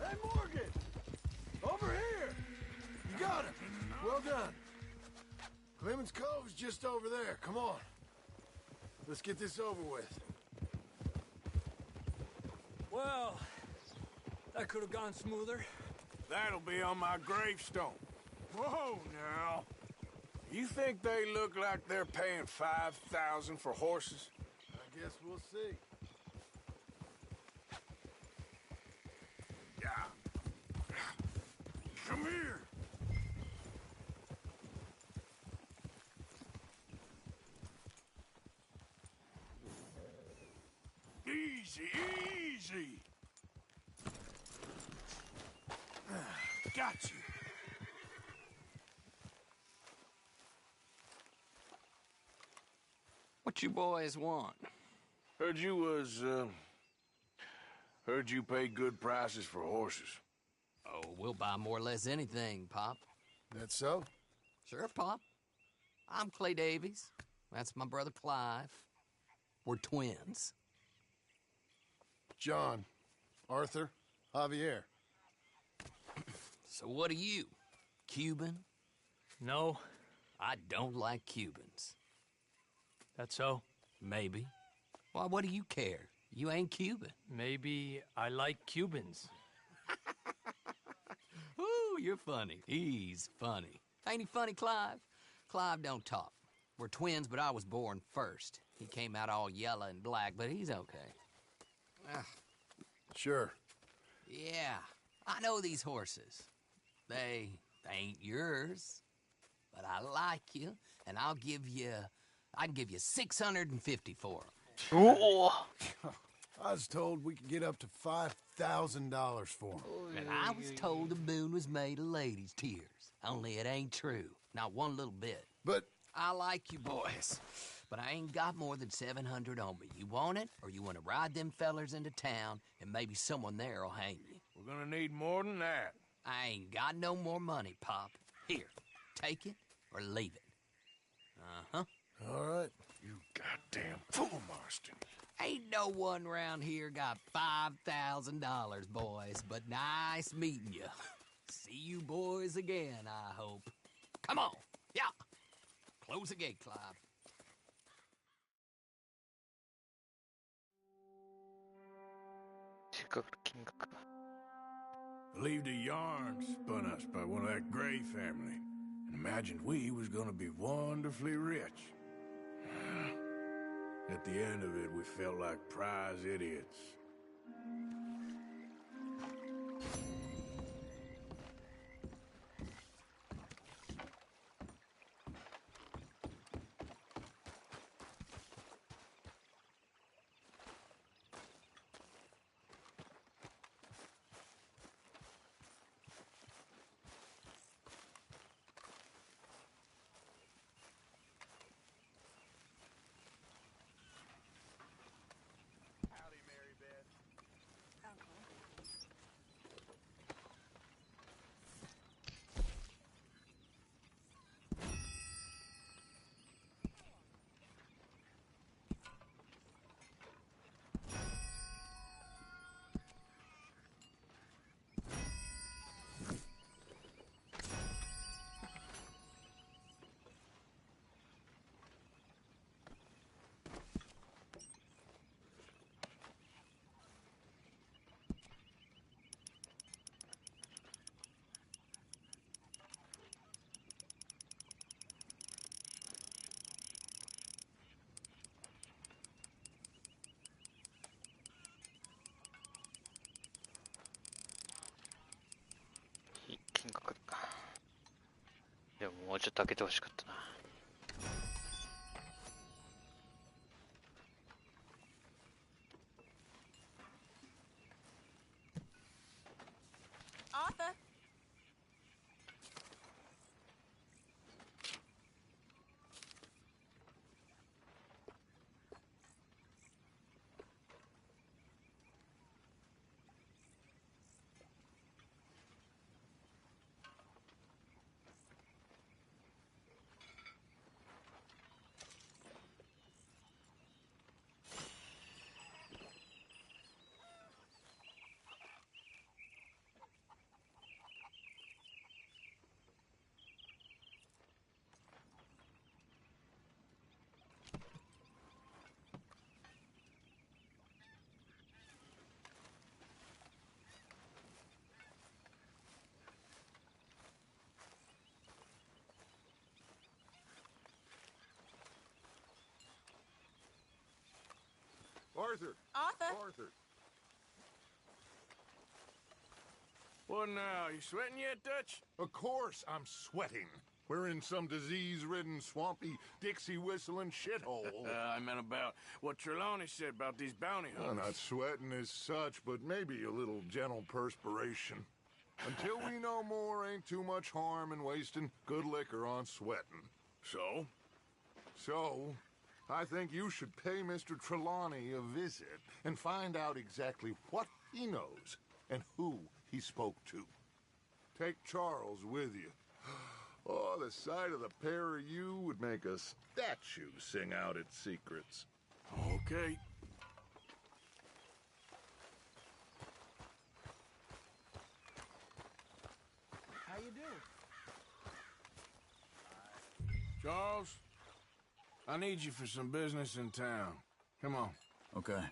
Hey, Morgan! Over here! You got him. Well done. Clemens Cove's just over there. Come on. Let's get this over with. Well, that could have gone smoother. That'll be on my gravestone. Whoa, now. You think they look like they're paying $5,000 for horses? I guess we'll see. Yeah. Come here. Easy, easy. Got you. What you boys want? Heard you pay good prices for horses. Oh, we'll buy more or less anything, Pop. That so? Sure, Pop. I'm Clay Davies. That's my brother Clive. We're twins. John, Arthur, Javier. So what are you? Cuban? No, I don't like Cubans. that's so. Maybe. Why, what do you care? You ain't Cuban. Maybe I like Cubans. Ooh, you're funny. He's funny. Ain't he funny, Clive? Clive don't talk. We're twins, but I was born first. He came out all yellow and black, but he's okay. Sure. Yeah, I know these horses. They ain't yours, but I like you, and I can give you 650 for them. Ooh. I was told we could get up to $5,000 for them. And I was told the moon was made of ladies' tears. Only it ain't true. Not one little bit. But I like you boys, but I ain't got more than 700 on me. You want it, or you want to ride them fellers into town, and maybe someone there will hang you? We're gonna need more than that. I ain't got no more money, Pop. Here, take it or leave it. Uh-huh. all right. You goddamn fool, Marston. Ain't no one round here got $5,000, boys, but nice meeting you. See you boys again, I hope. Come on, yeah. Close the gate, Clive. Believed a yarn spun us by one of that Gray family, and imagined we was gonna be wonderfully rich. At the end of it, we felt like prize idiots. もうちょっと開けてほしかったな。Arthur. Arthur! Arthur! What now? You sweating yet, Dutch? Of course I'm sweating. We're in some disease-ridden, swampy, Dixie-whistling shithole. I meant about what Trelawney said about these bounty hunters. Well, not sweating as such, but maybe a little gentle perspiration. Until we know more, ain't too much harm in wasting good liquor on sweating. So? So, I think you should pay Mr. Trelawney a visit and find out exactly what he knows and who he spoke to. Take Charles with you. Oh, the sight of the pair of you would make a statue sing out its secrets. Okay. How you doing? Charles, I need you for some business in town. Come on. Okay.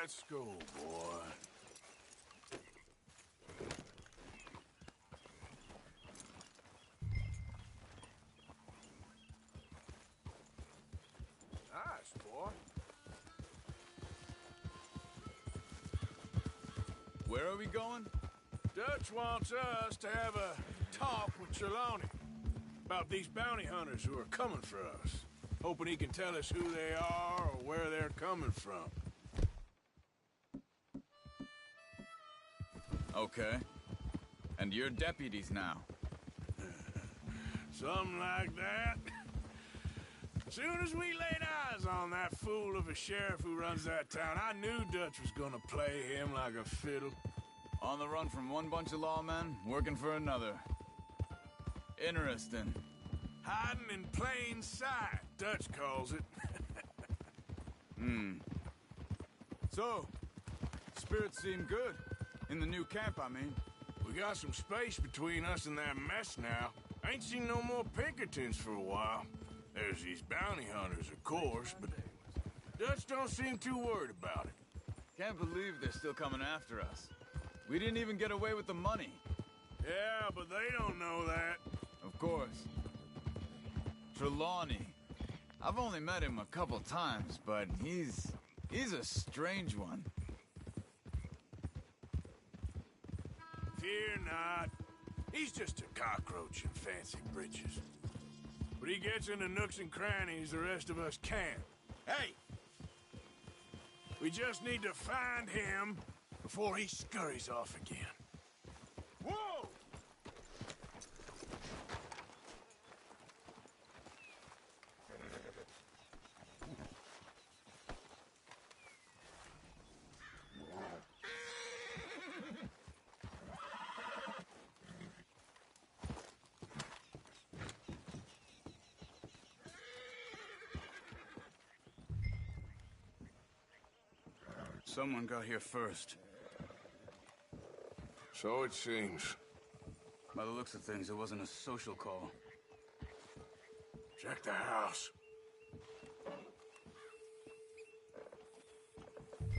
Let's go, boy. Nice, boy. Where are we going? Dutch wants us to have a talk with Trelawney about these bounty hunters who are coming for us. Hoping he can tell us who they are or where they're coming from. Okay. And you're deputies now? Something like that. As soon as we laid eyes on that fool of a sheriff who runs that town, I knew Dutch was gonna play him like a fiddle. On the run from one bunch of lawmen, working for another. Interesting. Hiding in plain sight, Dutch calls it. So, spirits seem good. In the new camp, I mean. We got some space between us and that mess now. Ain't seen no more Pinkertons for a while. There's these bounty hunters, of course, but Dutch don't seem too worried about it. Can't believe they're still coming after us. We didn't even get away with the money. Yeah, but they don't know that. Of course. Trelawney. I've only met him a couple times, but he's a strange one. Fear not. He's just a cockroach in fancy breeches. But he gets into nooks and crannies the rest of us can't. Hey! We just need to find him before he scurries off again. Whoa! Someone got here first. So it seems. By the looks of things, it wasn't a social call. Check the house.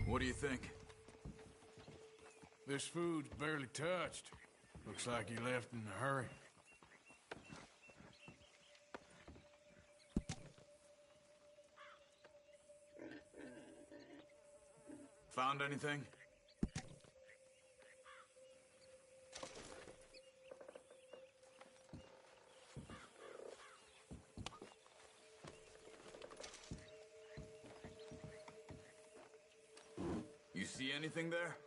What do you think? This food's barely touched. Looks like he left in a hurry. Found anything? You see anything there?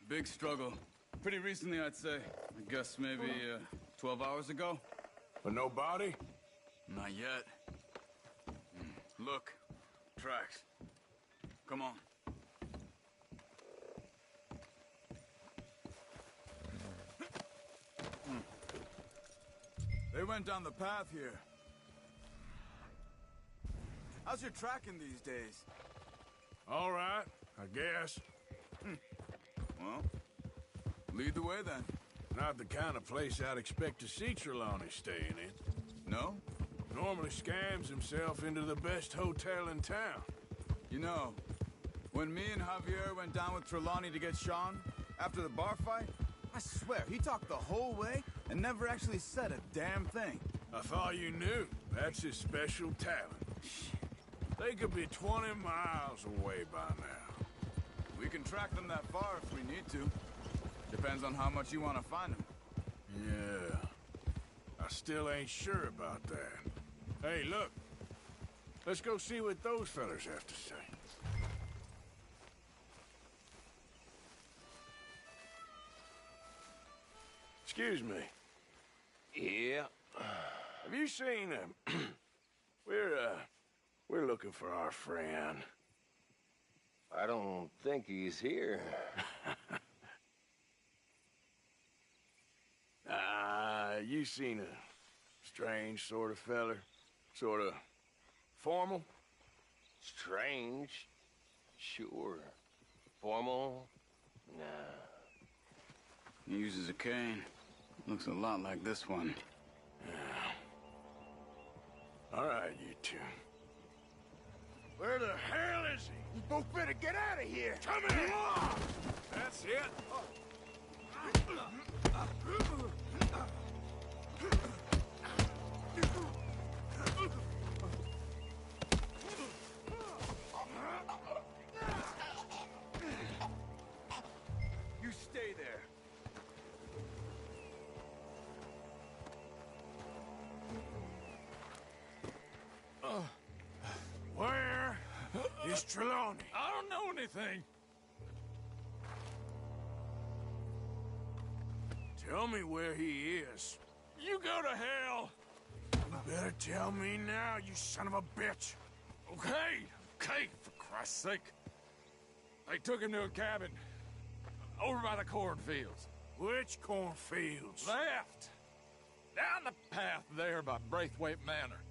Big struggle. Pretty recently, I'd say. I guess maybe 12 hours ago. But no body? Not yet. Look. Tracks. Come on. They went down the path here. How's your tracking these days? All right, I guess. Well, lead the way then. Not the kind of place I'd expect to see Trelawney staying in. No? Normally scams himself into the best hotel in town. You know, when me and Javier went down with Trelawney to get Sean, after the bar fight, I swear, he talked the whole way and never actually said a damn thing. I thought you knew. That's his special talent. They could be 20 miles away by now. We can track them that far if we need to. Depends on how much you want to find them. Yeah. I still ain't sure about that. Hey, look. Let's go see what those fellas have to say. Excuse me. Yeah? Have you seen him? We're looking for our friend. I don't think he's here. You seen a strange sort of feller? Sort of formal? Strange? Sure. Formal? Nah. He uses a cane. Looks a lot like this one. Yeah. All right, you two. Where the hell is he? You both better get out of here! Come here! That's it! You stay there. Where is Trelawney? I don't know anything. Tell me where he is. You go to hell. You better tell me now, you son of a bitch. Okay, for Christ's sake. They took him to a cabin over by the cornfields. Which cornfields? Left. Down the path there by Braithwaite Manor.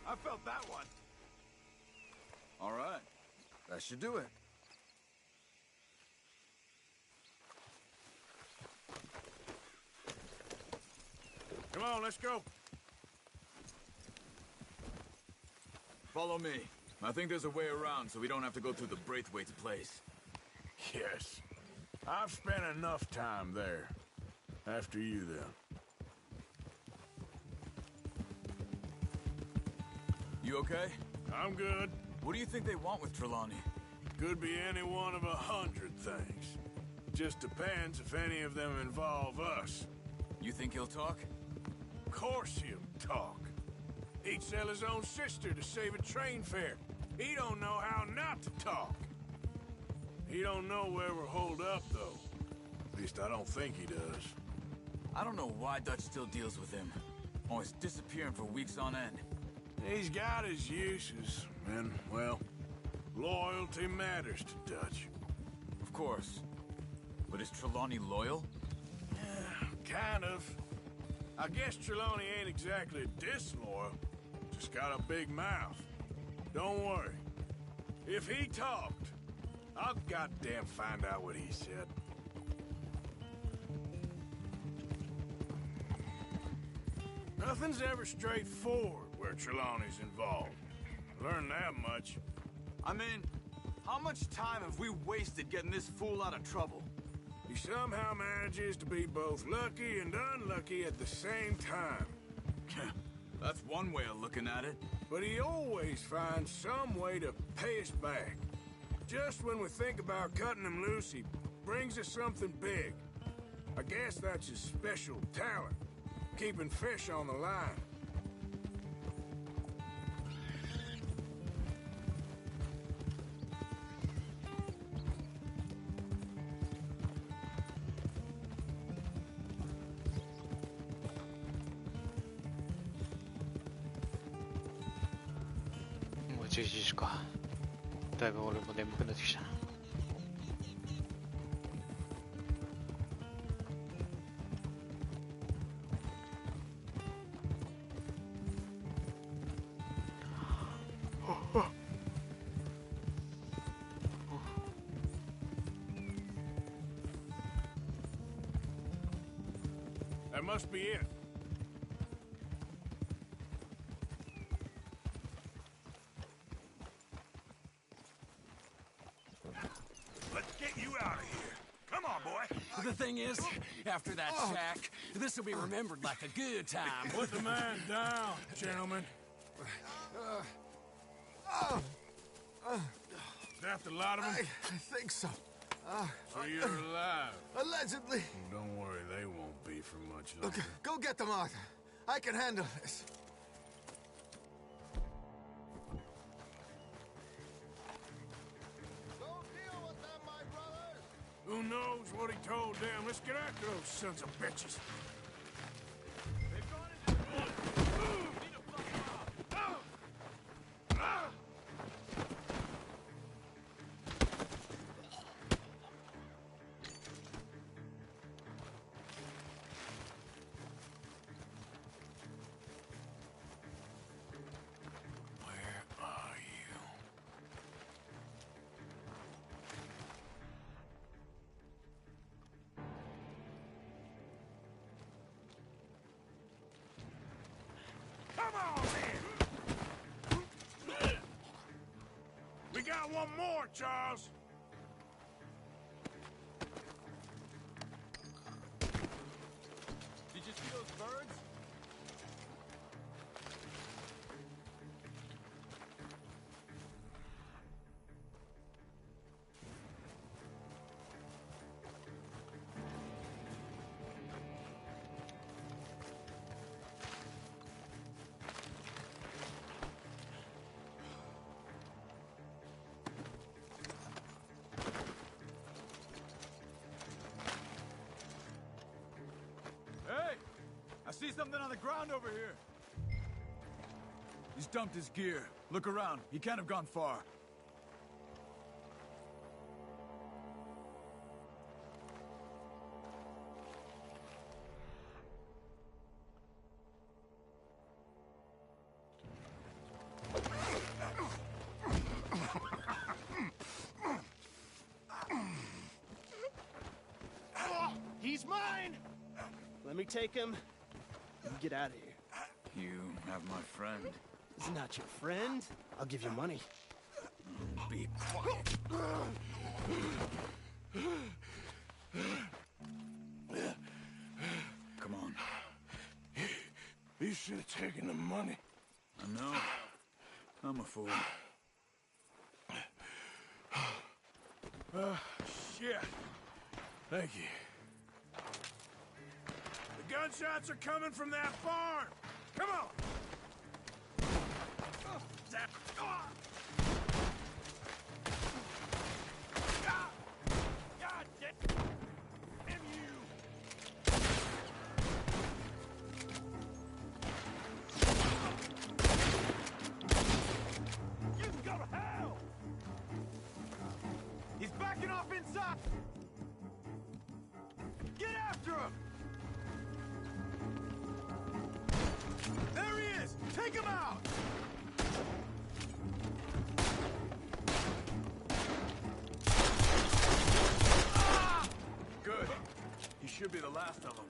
I felt that one. All right. That should do it. Come on, let's go. Follow me. I think there's a way around so we don't have to go through the Braithwaite's place. Yes. I've spent enough time there. After you, then. You okay? I'm good. What do you think they want with Trelawney? Could be any one of 100 things. Just depends if any of them involve us. You think he'll talk? Of course he'll talk. He'd sell his own sister to save a train fare. He don't know how not to talk. He don't know where we're holed up, though. At least I don't think he does. I don't know why Dutch still deals with him. Always disappearing for weeks on end. He's got his uses, and, well, loyalty matters to Dutch. Of course. But is Trelawney loyal? Yeah, kind of. I guess Trelawney ain't exactly disloyal. just got a big mouth. Don't worry. If he talked, I'll goddamn find out what he said. Nothing's ever straightforward where Trelawney's involved. Learned that much. I mean, how much time have we wasted getting this fool out of trouble? He somehow manages to be both lucky and unlucky at the same time. That's one way of looking at it. But he always finds some way to pay us back. Just when we think about cutting him loose, he brings us something big. I guess that's his special talent, keeping fish on the line.もう11時か。だいぶ俺も眠くなってきたな。That must be it. Let's get you out of here. Come on, boy. The thing is, after that shack, this will be remembered like a good time. Put the man down, gentlemen. Is that the lot of them? I think so. So you're alive? Allegedly. Don't worry, they won't be for much longer. Look, go get them, Arthur. I can handle this. Who knows what he told them? Let's get after those sons of bitches. Come on, then! We got one more, Charles. Did you see those birds? Hey! I see something on the ground over here. He's dumped his gear. Look around. He can't have gone far. He's mine! Let me take him. You get out of here. You have my friend. He's not your friend. I'll give you money. Be quiet. Come on. You should have taken the money. I know. I'm a fool. Shit. Thank you. The gunshots are coming from that barn. Come on. God damn you. You can go to hell. He's backing off inside. Get after him. There he is. Take him out. last of them.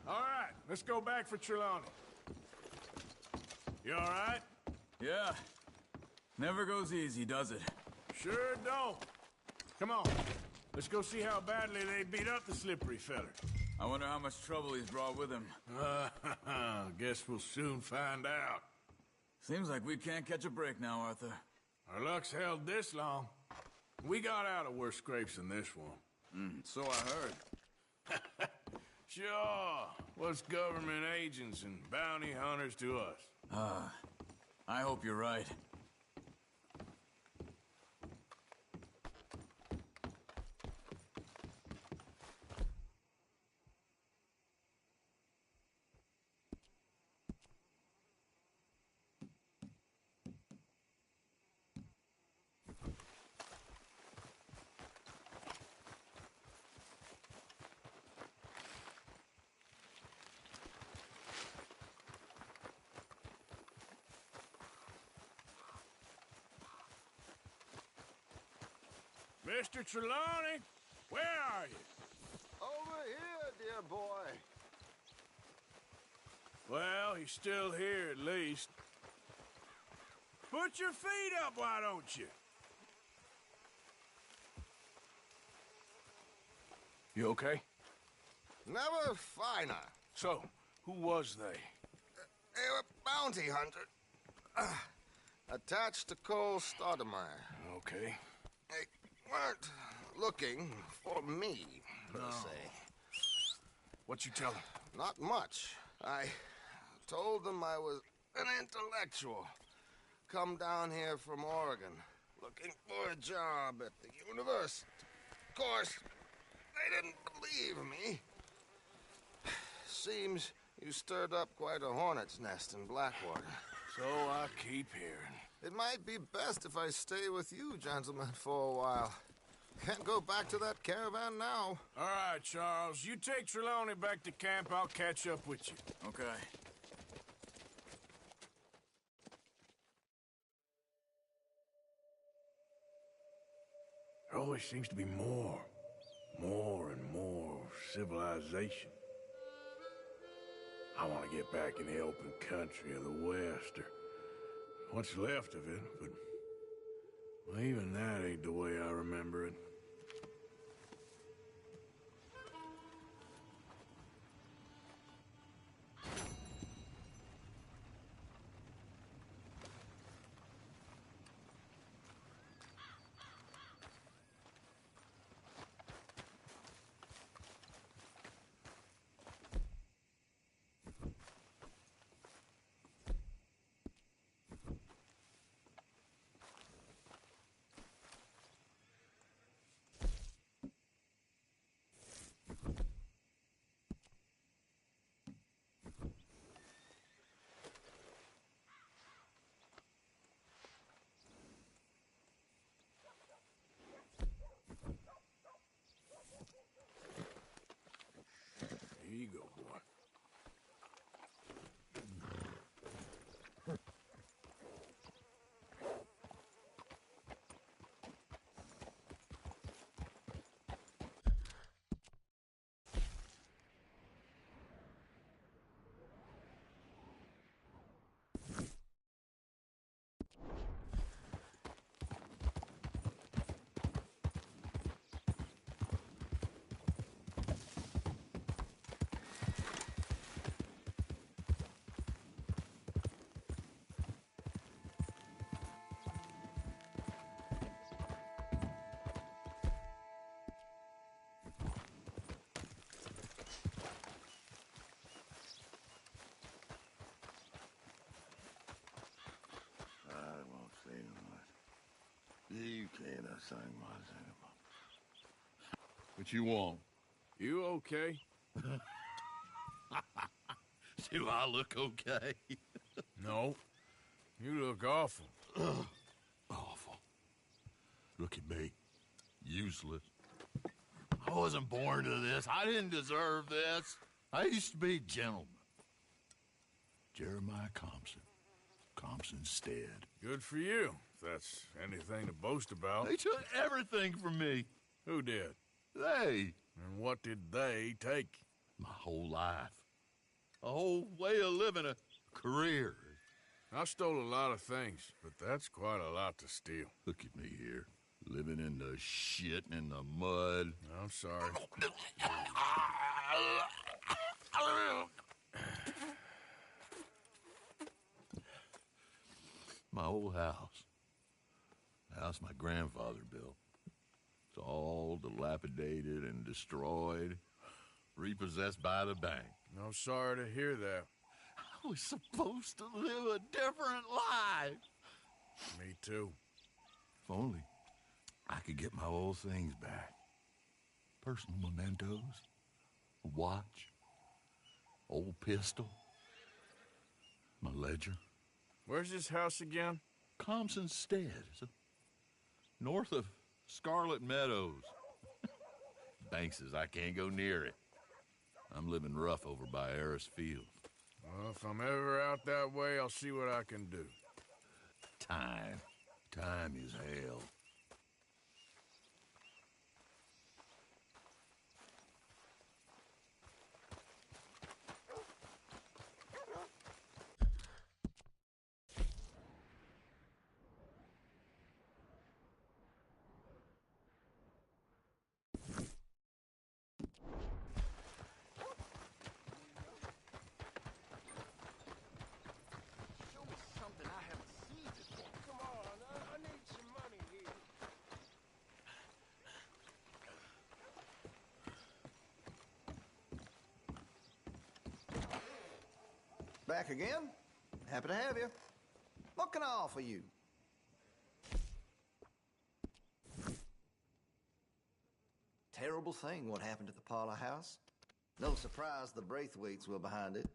All right, let's go back for Trelawney. You all right? Yeah. Never goes easy, does it? Sure don't. Come on. Let's go see how badly they beat up the slippery feller. I wonder how much trouble he's brought with him. Guess we'll soon find out. Seems like we can't catch a break now, Arthur. Our luck's held this long. We got out of worse scrapes than this one. So I heard. Sure. What's government agents and bounty hunters to us? I hope you're right. Mr. Trelawney, where are you? Over here, dear boy. Well, he's still here at least. Put your feet up, why don't you? You okay? Never finer. So, who was they? They were bounty hunters. Attached to Cole Stoudemire. Okay. They weren't looking for me, per se. What you tell them? Not much. I told them I was an intellectual. Come down here from Oregon, looking for a job at the university. Of course, they didn't believe me. Seems you stirred up quite a hornet's nest in Blackwater. So I keep hearing. It might be best if I stay with you, gentlemen, for a while. Can't go back to that caravan now. All right, Charles. You take Trelawney back to camp. I'll catch up with you. Okay. There always seems to be more and more civilization. I want to get back in the open country of the West, or what's left of it, but well, even that ain't the way I remember it. Here you go, boy. You can't assign myself. What you want? You okay? Do I look okay? No. You look awful. Awful. Look at me. Useless. I wasn't born to this. I didn't deserve this. I used to be a gentleman. Jeremiah Compson. Compson's stead. Good for you, if that's anything to boast about. They took everything from me. Who did? They? And what did they take? My whole life. A whole way of living, a career. I stole a lot of things, but that's quite a lot to steal. Look at me here, living in the shit and in the mud. I'm sorry. My old house. The house my grandfather built. It's all dilapidated and destroyed, repossessed by the bank. I'm sorry to hear that. I was supposed to live a different life. Me too. If only I could get my old things back. Personal mementos, a watch, old pistol, my ledger. Where's this house again? Compson's Stead. It's north of Scarlet Meadows. Bank says I can't go near it. I'm living rough over by Harris Field. Well, if I'm ever out that way, I'll see what I can do. Time. Time is hell. Back again? Happy to have you. What can I offer you? Terrible thing what happened at the Parlor House. No surprise the Braithwaites were behind it.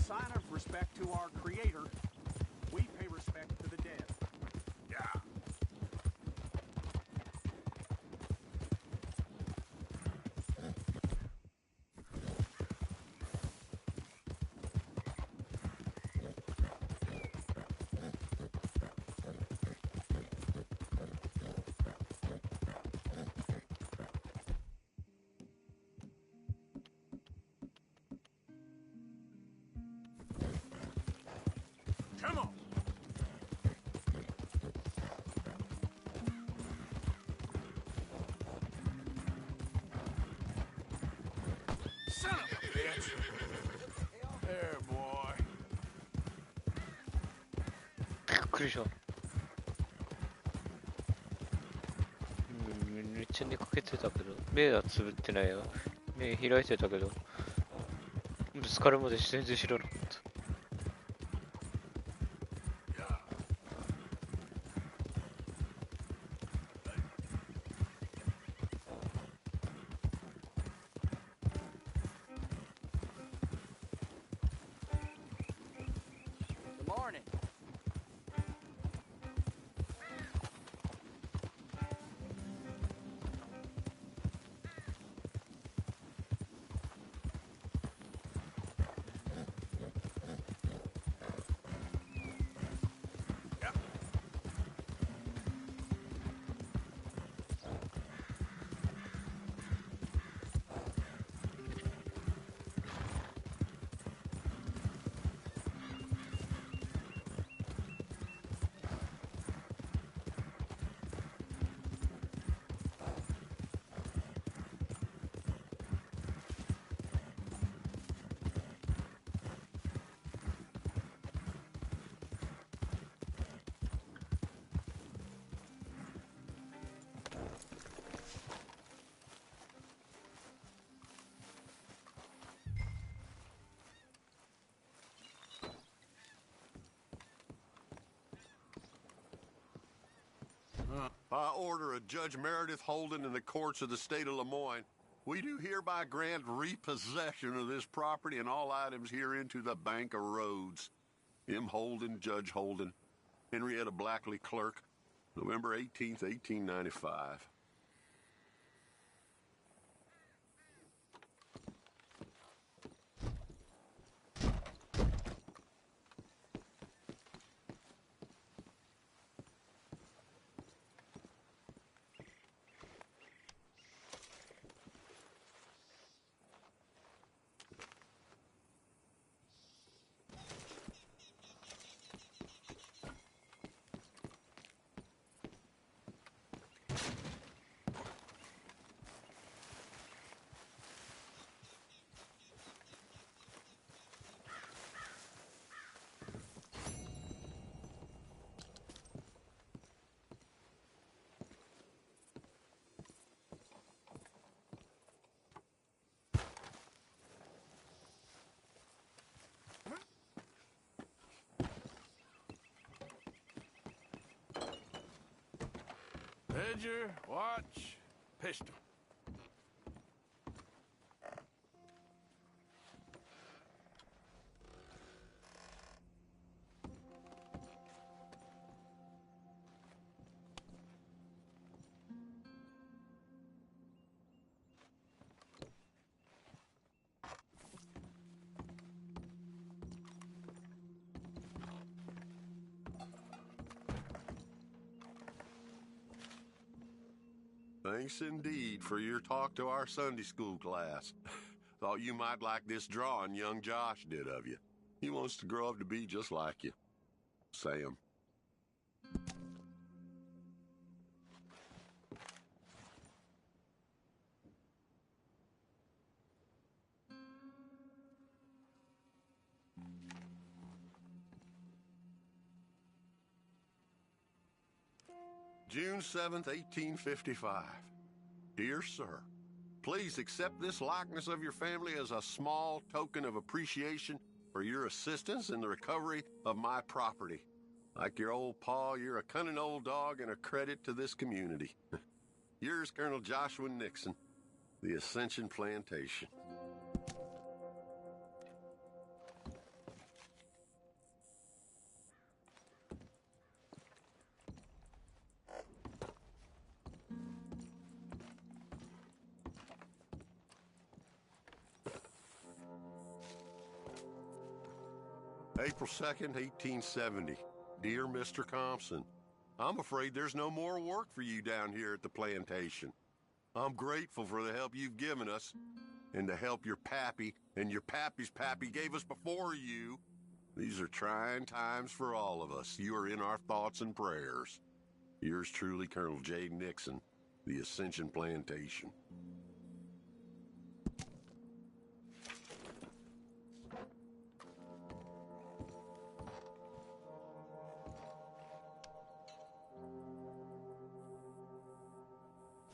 a sign of respect to our creator. We pay respect to the dead. Yeah. Come on. Son of a bitch. There, boy. びっくりした。めっちゃ寝かけてたけど、目はつぶってないよ。目開いてたけど、ぶつかるまで全然知らなかった。Good morning. By order of Judge Meredith Holden in the courts of the state of Lemoyne, we do hereby grant repossession of this property and all items herein to the Bank of Roads. M. Holden, Judge Holden, Henrietta Blackley, Clerk, November 18th, 1895. Ledger, watch, pistol. Thanks indeed for your talk to our Sunday school class. Thought you might like this drawing young Josh did of you. He wants to grow up to be just like you. Sam. June 7th, 1855. Dear Sir, please accept this likeness of your family as a small token of appreciation for your assistance in the recovery of my property. Like your old pa, you're a cunning old dog and a credit to this community. Yours, Colonel Joshua Nixon, the Ascension Plantation. April 2nd, 1870. Dear Mr. Thompson, I'm afraid there's no more work for you down here at the plantation. I'm grateful for the help you've given us, and the help your pappy and your pappy's pappy gave us before you. These are trying times for all of us. You are in our thoughts and prayers. Yours truly, Colonel J. Nixon, the Ascension Plantation.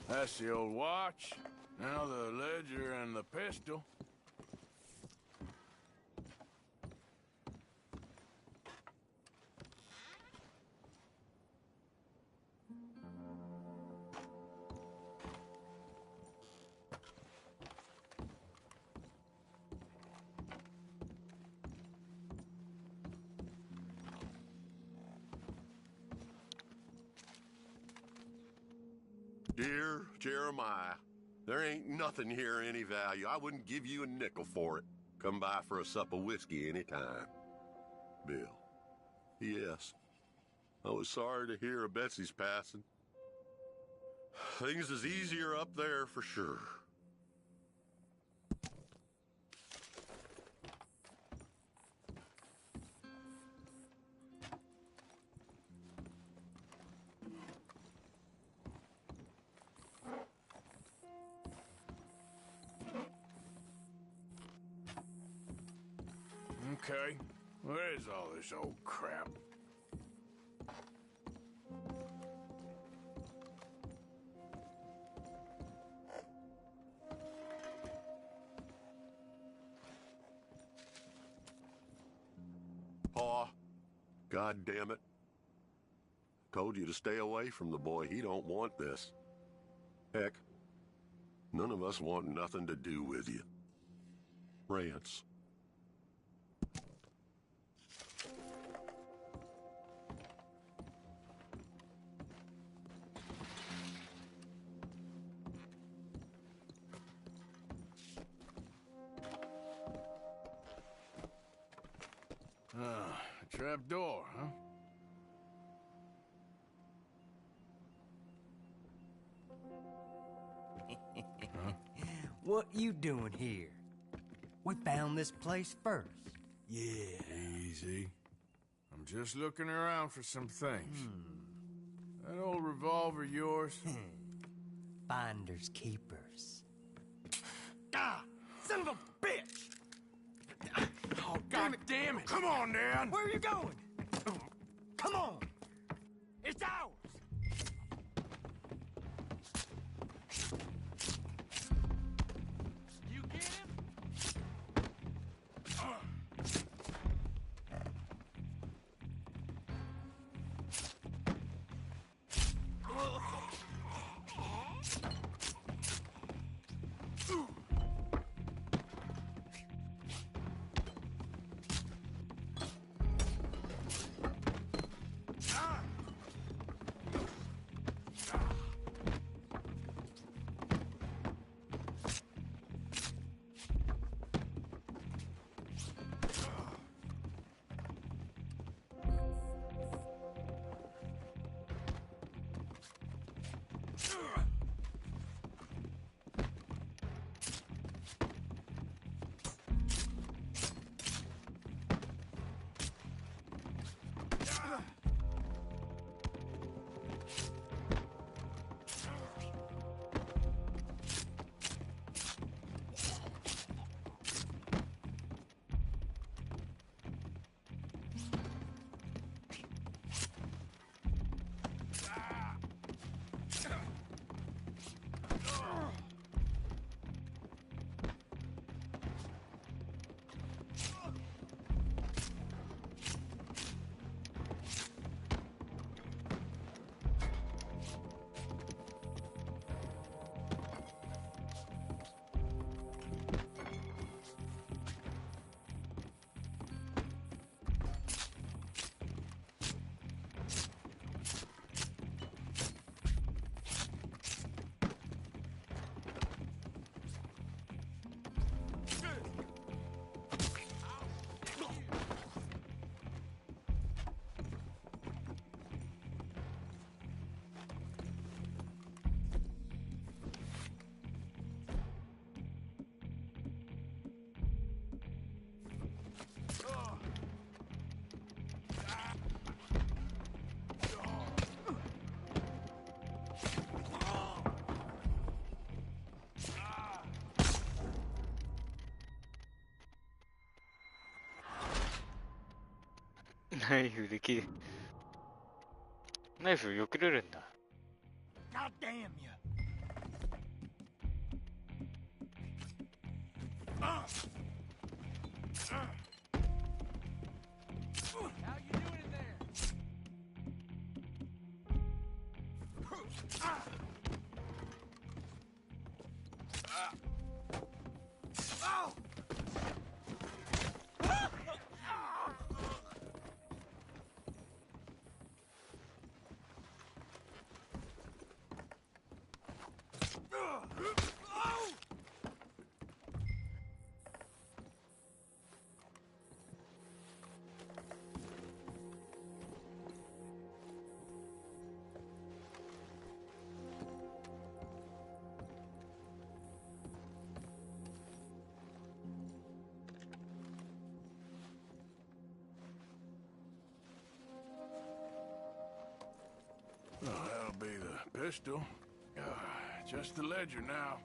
That's the old watch. Now the ledger and the pistol. Dear Jeremiah, there ain't nothing here any value. I wouldn't give you a nickel for it. Come by for a sup of whiskey anytime. Bill. Yes. I was sorry to hear of Betsy's passing. Things is easier up there for sure. Okay, where is all this old crap? Pa, God damn it. Told you to stay away from the boy. He don't want this. Heck, none of us want nothing to do with you. Rance. A trap door, huh? What you doing here? We found this place first. Yeah. Easy. I'm just looking around for some things. That old revolver yours? Finders keepers. Ah! Son of a bitch! Oh, God damn it! Come on, Dan! Where are you going? Come on! It's ours! You get him? ナイフできる。ナイフ避けれるんだ。God damn you. How you doing in there? Oh! Oh, that'll be the pistol. Just the ledger now.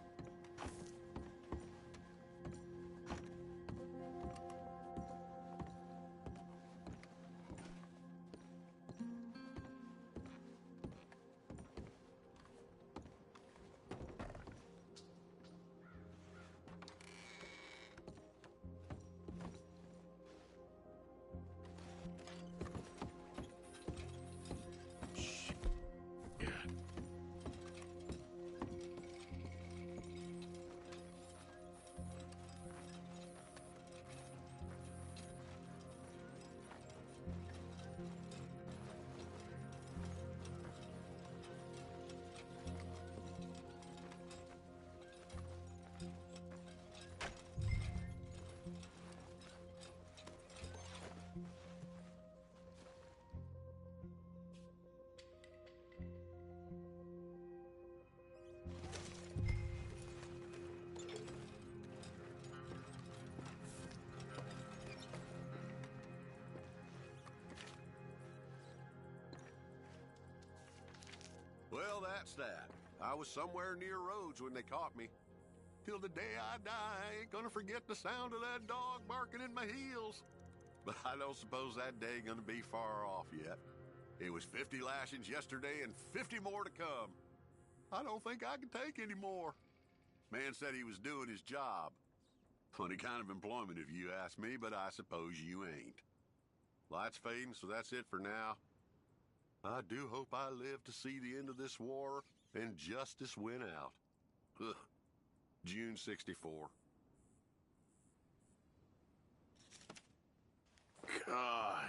Well, that's that. I was somewhere near Rhodes when they caught me. Till the day I die, I ain't gonna forget the sound of that dog barking in my heels. But I don't suppose that day gonna be far off yet. It was 50 lashings yesterday and 50 more to come. I don't think I can take any more. Man said he was doing his job. Funny kind of employment if you ask me, but I suppose you ain't. Light's fading, so that's it for now. I do hope I live to see the end of this war and justice win out. Ugh. June 64. God.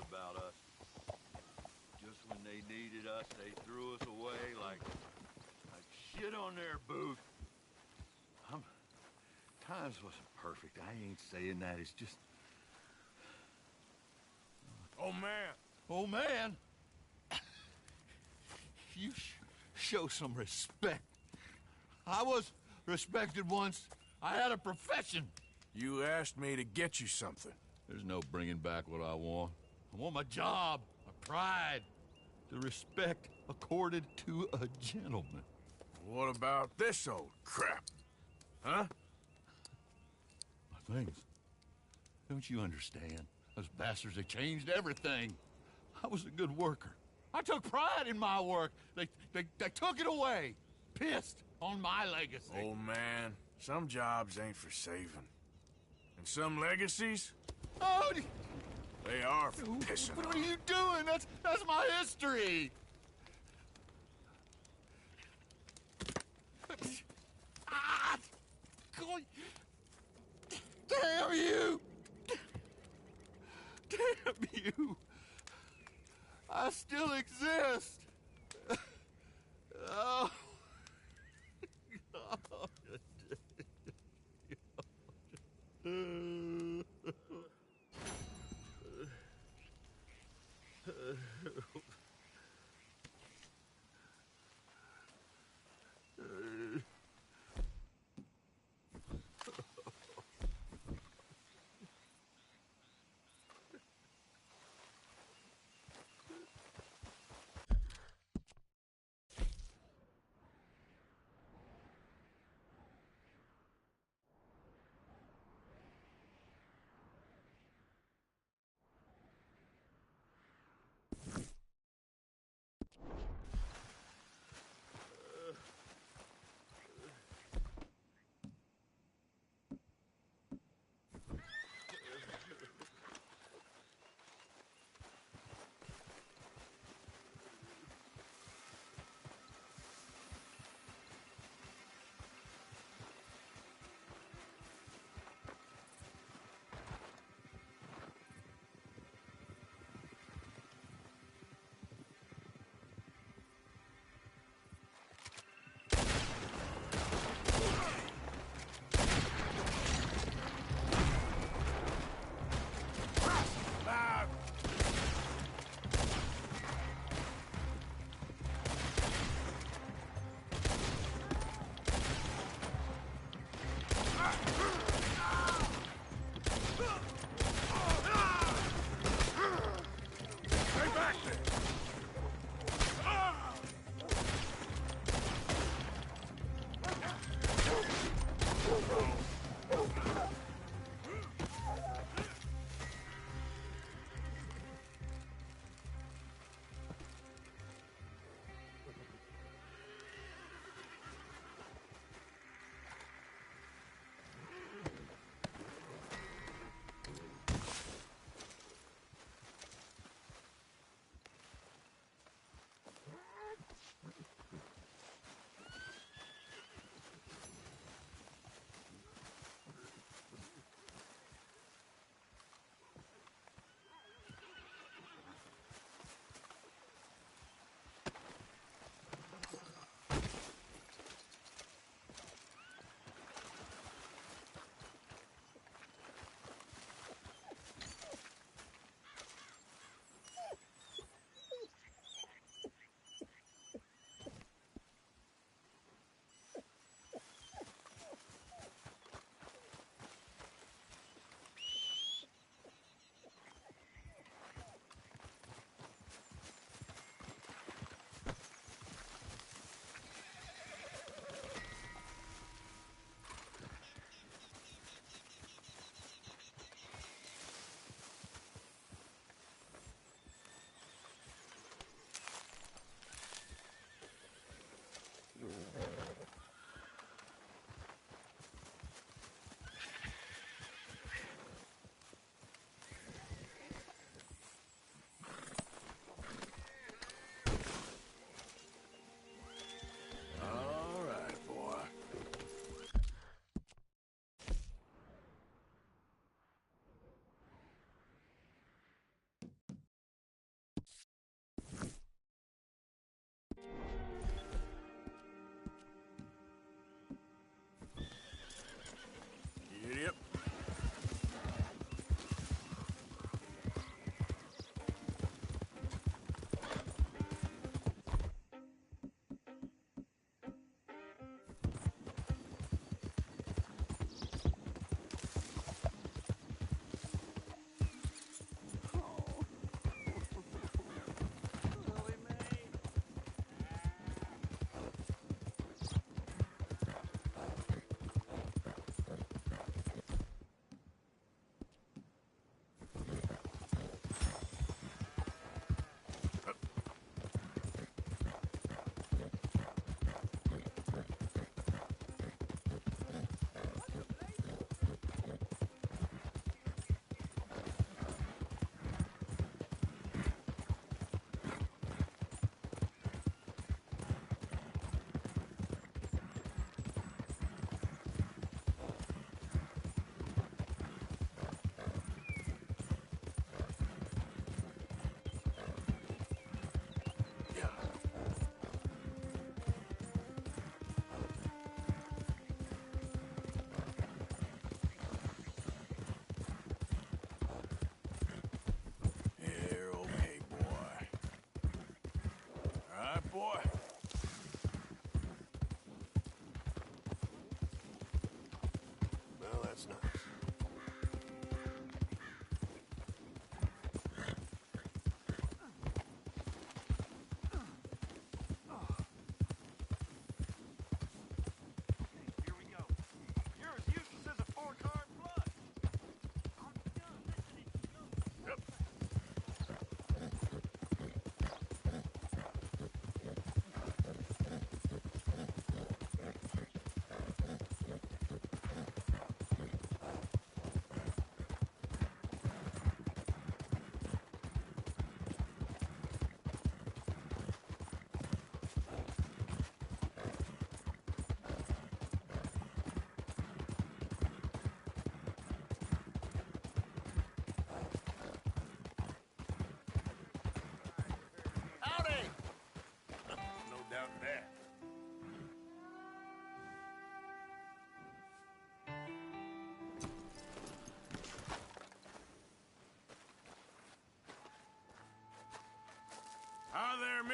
About us. Just when they needed us, they threw us away like shit on their boot. Times wasn't perfect. I ain't saying that. It's just... Oh, man. Oh, man. You show some respect. I was respected once. I had a profession. You asked me to get you something. There's no bringing back what I want. I want my job, my pride. the respect accorded to a gentleman. What about this old crap? Huh? My things. Don't you understand? Those bastards, they changed everything. I was a good worker. I took pride in my work. They took it away. Pissed on my legacy. Old man, some jobs ain't for saving. And some legacies, Oh, they are for pissing what on. are you doing? That's my history. Ah! Damn you! Damn you! I still exist! Oh.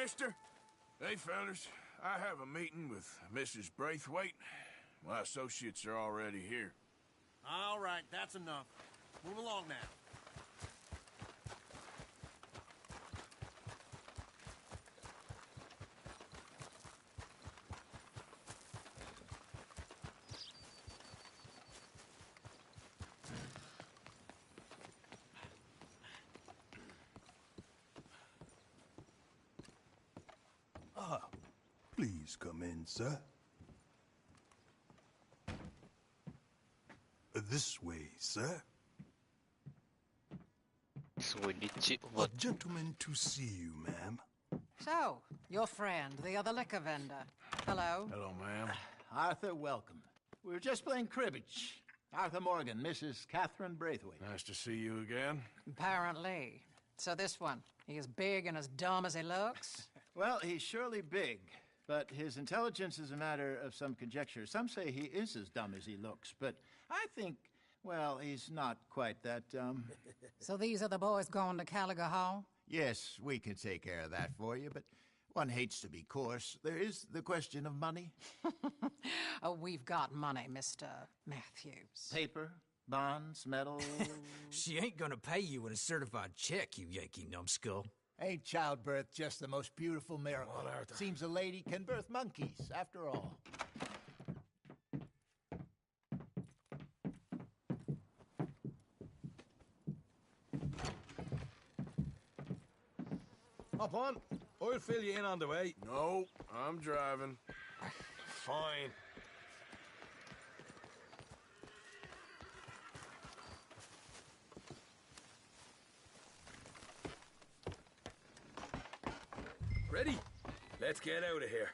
mister. Hey, fellas. I have a meeting with Mrs. Braithwaite. My associates are already here. All right, that's enough. Move along now. Ah, please come in, sir. This way, sir. A gentleman to see you, ma'am. So, your friend, the other liquor vendor. Hello. Hello, ma'am. Arthur, welcome. We were just playing cribbage. Arthur Morgan, Mrs. Catherine Braithwaite. Nice to see you again. Apparently. So this one, he is big and as dumb as he looks? Well, he's surely big, but his intelligence is a matter of some conjecture. Some say he is as dumb as he looks, but I think, well, he's not quite that dumb. So these are the boys going to Gallagher Hall? Yes, we can take care of that for you, but one hates to be coarse. There is the question of money. Oh, we've got money, Mr. Matthews. Paper, bonds, metal. She ain't gonna pay you with a certified check, you Yankee numbskull. Ain't childbirth just the most beautiful miracle? Come on, Arthur. Seems a lady can birth monkeys, after all. Hop on. I'll fill you in on the way. No, I'm driving. Fine. Ready? Let's get out of here.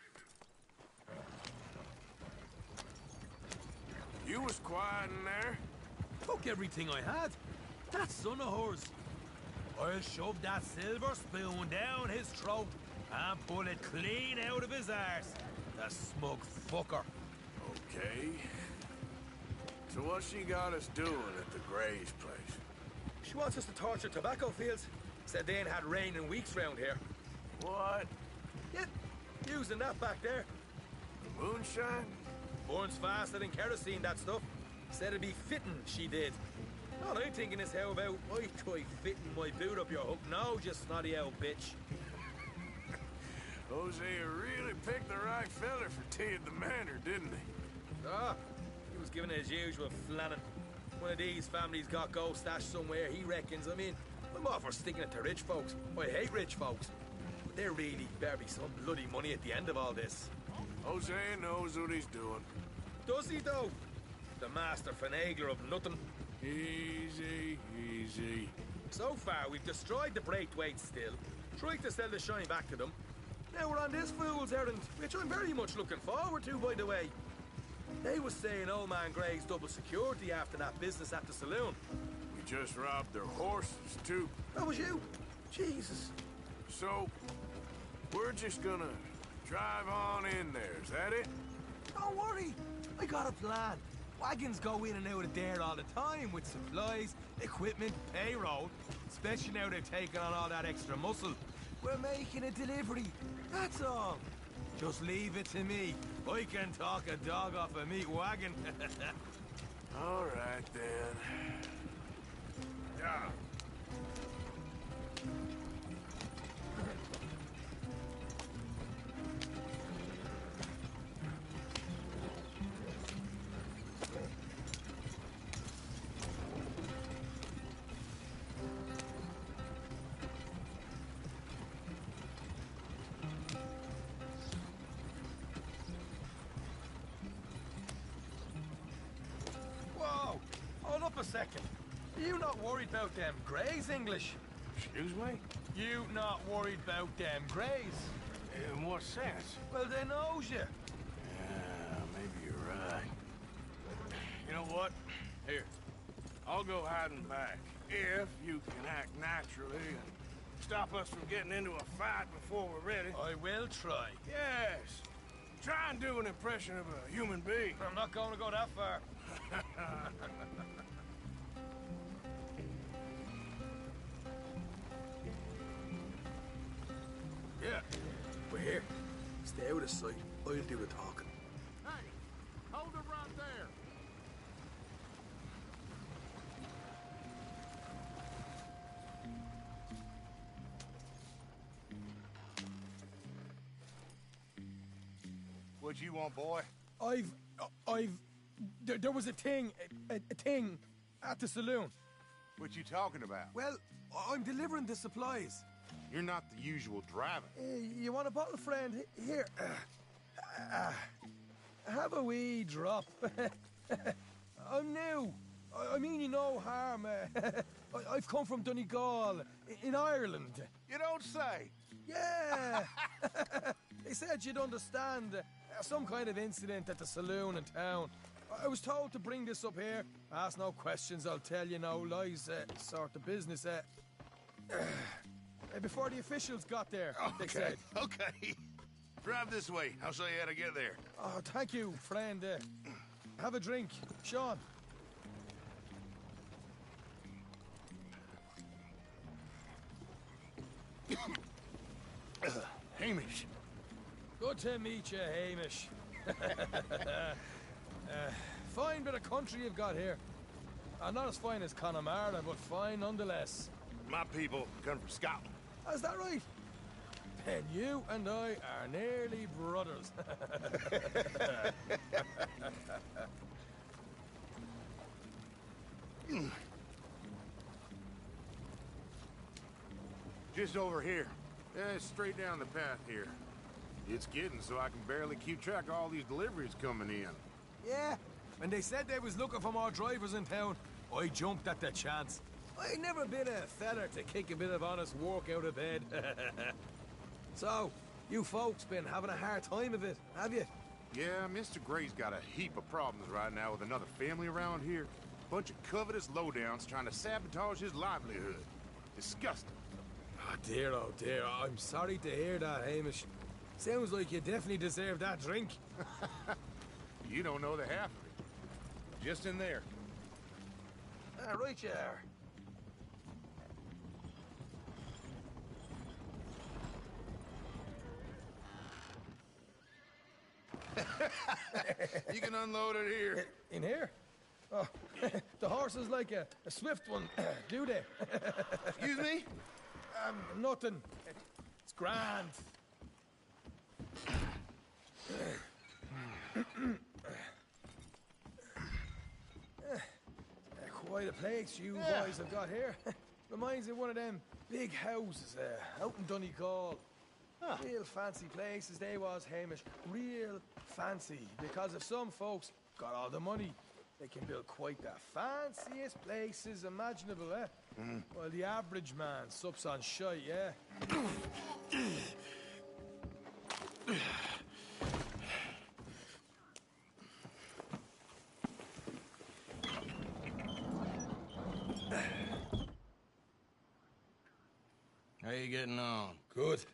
You was quiet in there. Took everything I had. That son of hers. I'll shove that silver spoon down his throat and pull it clean out of his arse. The smug fucker. Okay. So what's she got us doing at the Gray's place? She wants us to torture tobacco fields. Said they ain't had rain in weeks round here. What? Yeah, using that back there. Moonshine? Burns faster than kerosene, that stuff. Said it'd be fitting, she did. All I'm thinking is how about I try fitting my boot up your hook now, you snotty old bitch. Hosea really picked the right feller for tea at the manor, didn't he? Ah, he was giving it his usual flannin'. One of these families got gold stashed somewhere, he reckons. I mean, I'm all for sticking it to rich folks. I hate rich folks. But there really better be some bloody money at the end of all this. Hosea knows what he's doing. Does he, though? The master finagler of nothing. Easy, easy. So far, we've destroyed the Braithwaites still, tried to sell the shine back to them. Now we're on this fool's errand, which I'm very much looking forward to, by the way. They was saying old man Gray's double security after that business at the saloon. We just robbed their horses, too. That was you? Jesus. So, we're just gonna drive on in there, is that it? Don't worry, I got a plan. Wagons go in and out of there all the time with supplies, equipment, payroll. Especially now they've taken on all that extra muscle. We're making a delivery, that's all. Just leave it to me. I can talk a dog off a meat wagon. All right, then. Yeah. Whoa, hold up a second. You not worried about them Greys, English? Excuse me? You not worried about them Greys? In what sense? Well, they knows you. Yeah, maybe you're right. You know what? Here, I'll go hiding back. If you can act naturally and stop us from getting into a fight before we're ready. I will try. Yes. Try and do an impression of a human being. I'm not going to go that far. Yeah, Here, stay out of sight. I'll do the talking. Hey, hold it right there. What you want, boy? There was a thing at the saloon. What you talking about? Well, I'm delivering the supplies. You're not the usual driver. You want a bottle, friend? Here. Have a wee drop. I'm new. I mean you no harm. I've come from Donegal, in Ireland. You don't say. Yeah. They said you'd understand. Some kind of incident at the saloon in town. I was told to bring this up here. Ask no questions, I'll tell you no lies. Sort of business. Before the officials got there, they said. Okay. Drive this way. I'll show you how to get there. Oh, thank you, friend. Have a drink. Sean. Hamish. Good to meet you, Hamish. Fine bit of country you've got here. Not as fine as Connemara, but fine nonetheless. My people come from Scotland. Is that right? Then you and I are nearly brothers. Just over here. Straight down the path here. It's getting so I can barely keep track of all these deliveries coming in. Yeah, when they said they was looking for more drivers in town, I jumped at the chance. I never been a feller to kick a bit of honest work out of bed. So, you folks been having a hard time of it, have you? Yeah, Mr. Gray's got a heap of problems right now with another family around here. Bunch of covetous lowdowns trying to sabotage his livelihood. Disgusting. Oh dear, I'm sorry to hear that, Hamish. Sounds like you definitely deserve that drink. You don't know the half of it. Just in there. Right you are. You can unload it here. In here? Oh, the horse is like a swift one, do they? Excuse me? Nothing. It's grand. Quite a place you boys have got here. Reminds me of one of them big houses out in Donegal. Real fancy places they was, Hamish. Real fancy. Because if some folks got all the money, they can build quite the fanciest places imaginable, Well, the average man sups on shite, yeah? How you getting on? Good.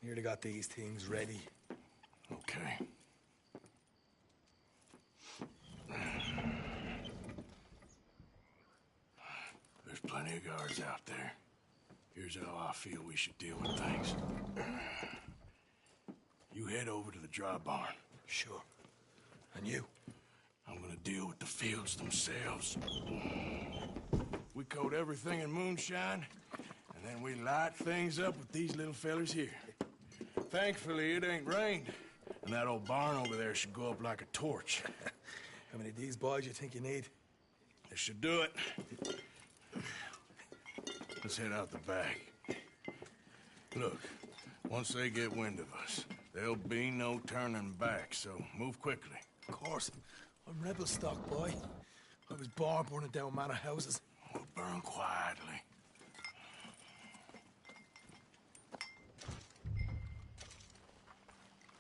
Nearly got these things ready. Okay. There's plenty of guards out there. Here's how I feel we should deal with things. You head over to the dry barn. Sure. And you? I'm gonna deal with the fields themselves. We coat everything in moonshine, and then we light things up with these little fellers here. Thankfully, it ain't rained, and that old barn over there should go up like a torch. How many of these boys you think you need? This should do it. Let's head out the back. Look, once they get wind of us, there'll be no turning back, so move quickly. Of course. I'm rebel stock, boy. I was born burning down manor houses. We'll burn quietly.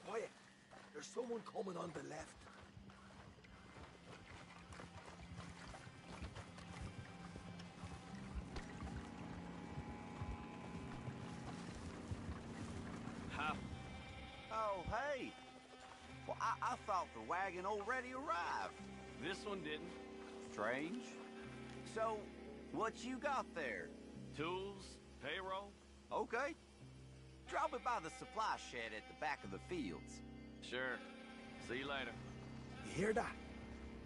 Quiet. There's someone coming on the left. Oh, hey. Well, I thought the wagon already arrived. This one didn't. Strange. So, what you got there? Tools, payroll. Okay. Drop it by the supply shed at the back of the fields. Sure. See you later. You hear that?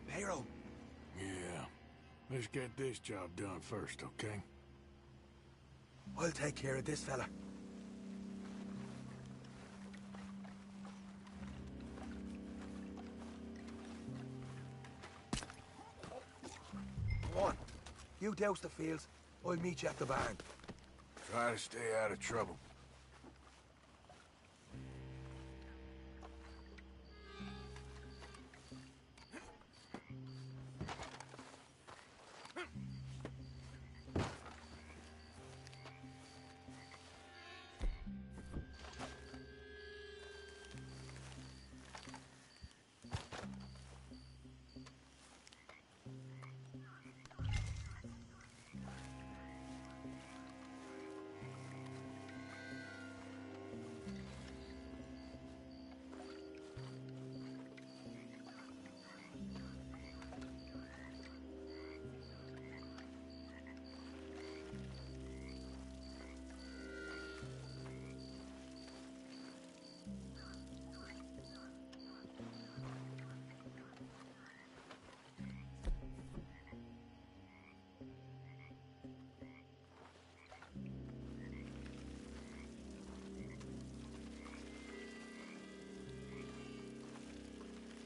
Payroll. Yeah. Let's get this job done first, okay? I'll take care of this fella. Come on. You douse the fields. I'll meet you at the barn. Try to stay out of trouble.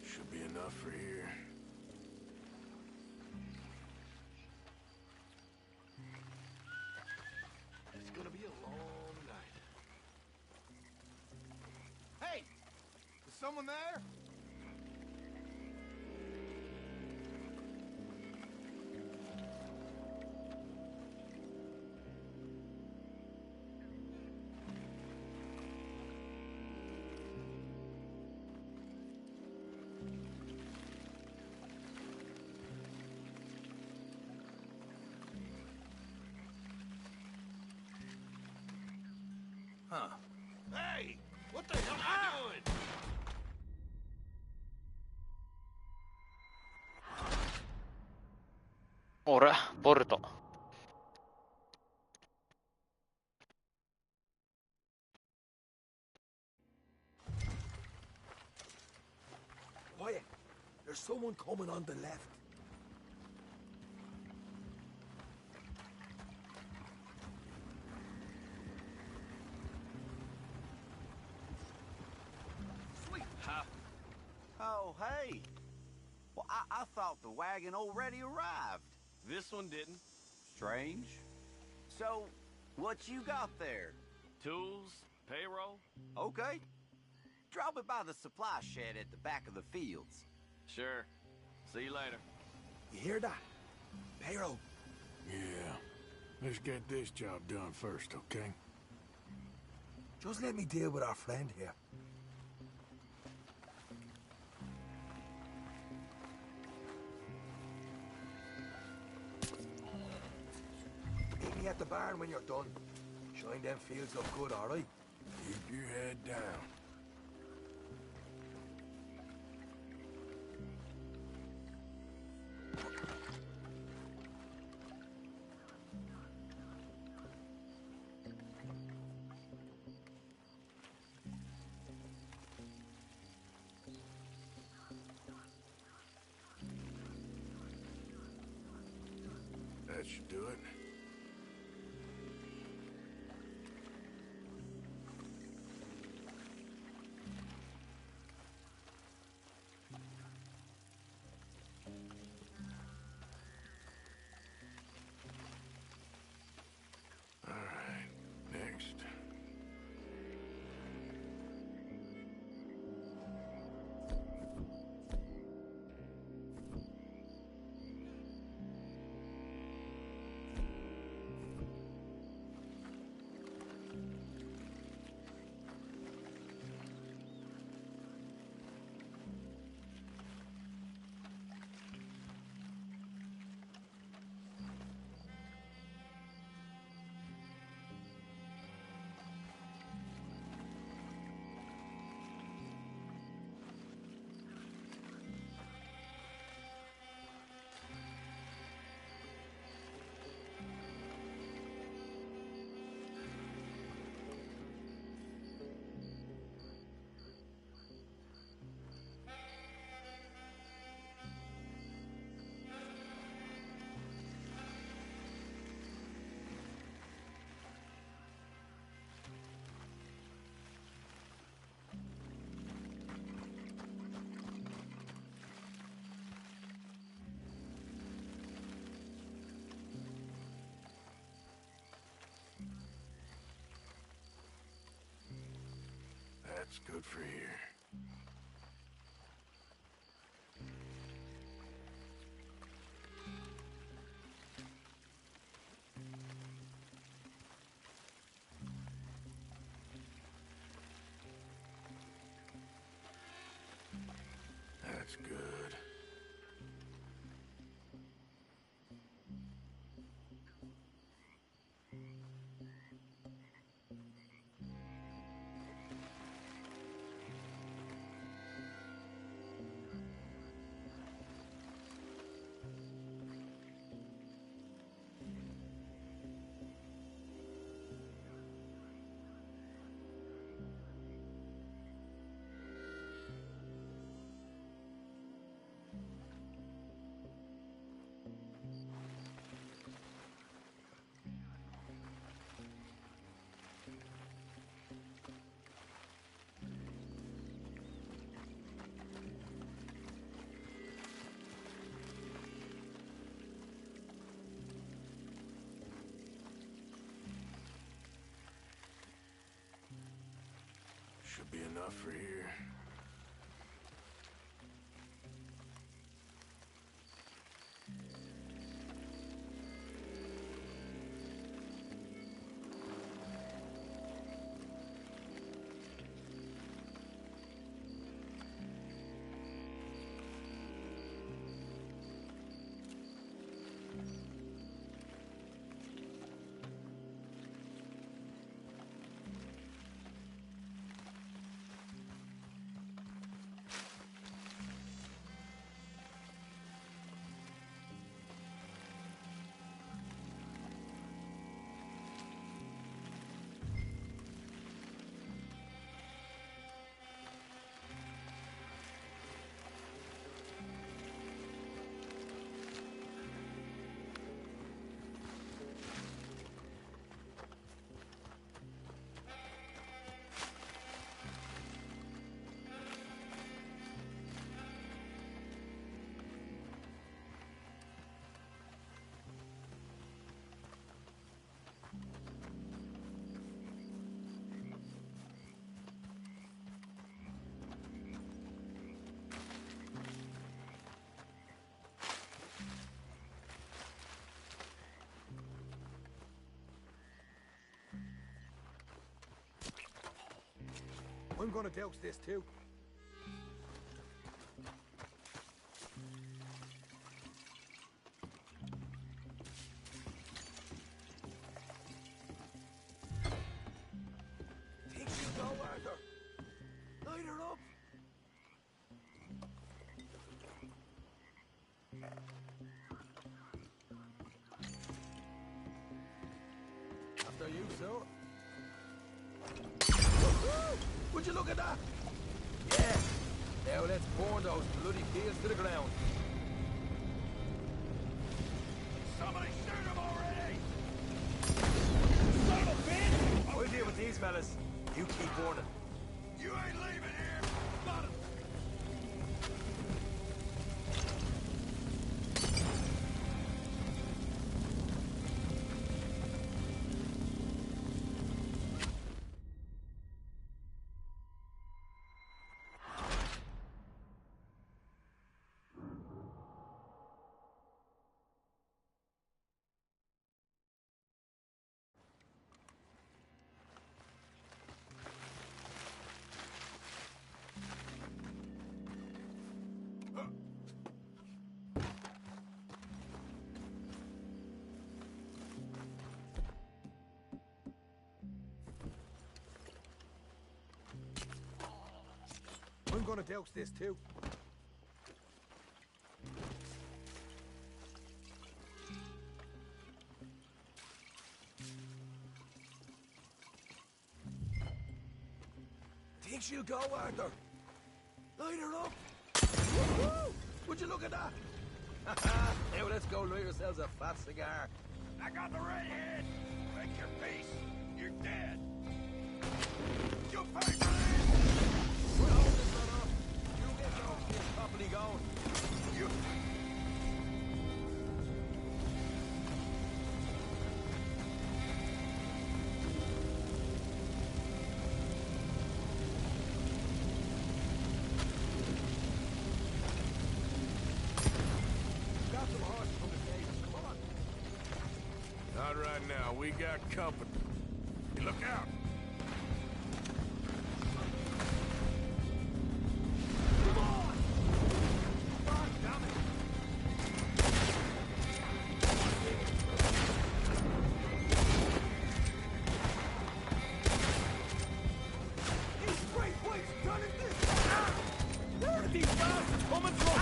Should be enough for here. It's gonna be a long night. Hey! Is someone there? Huh. Hey! What the hell are you doing? Ora, Porto. Quiet. There's someone coming on the left. Sweet. Huh? Oh, hey. Well, I thought the wagon already arrived. This one didn't. Strange. So, what you got there? Tools, payroll. Okay. Drop it by the supply shed at the back of the fields. Sure. See you later. You hear that? Payroll. Yeah. Let's get this job done first, okay? Just let me deal with our friend here. Meet me at the barn when you're done. Shine them fields up good, all right? Keep your head down. That should do it. All right, next. It's good for here. That's good. Should be enough for here. I'm gonna douse this too. Think you go, Arthur. Light her up. After you, sir. Would you look at that? Yeah. Now let's burn those bloody fields to the ground. Somebody shoot him already! Son of a bitch! We'll deal with these fellas. You keep burning. You ain't leaving here! Got him! I'm gonna douse this too. Think she'll go, Arthur? Light her up. Woo-hoo! Would you look at that? Now let's go light ourselves a fat cigar. I got the redhead! Make your peace! You're dead! You pay for this! We'll hold this one up. You get those kids properly going. You... Not right now. We got company. Hey, look out! Come on! God damn it! These great whites turning this! Where are these bastards coming from?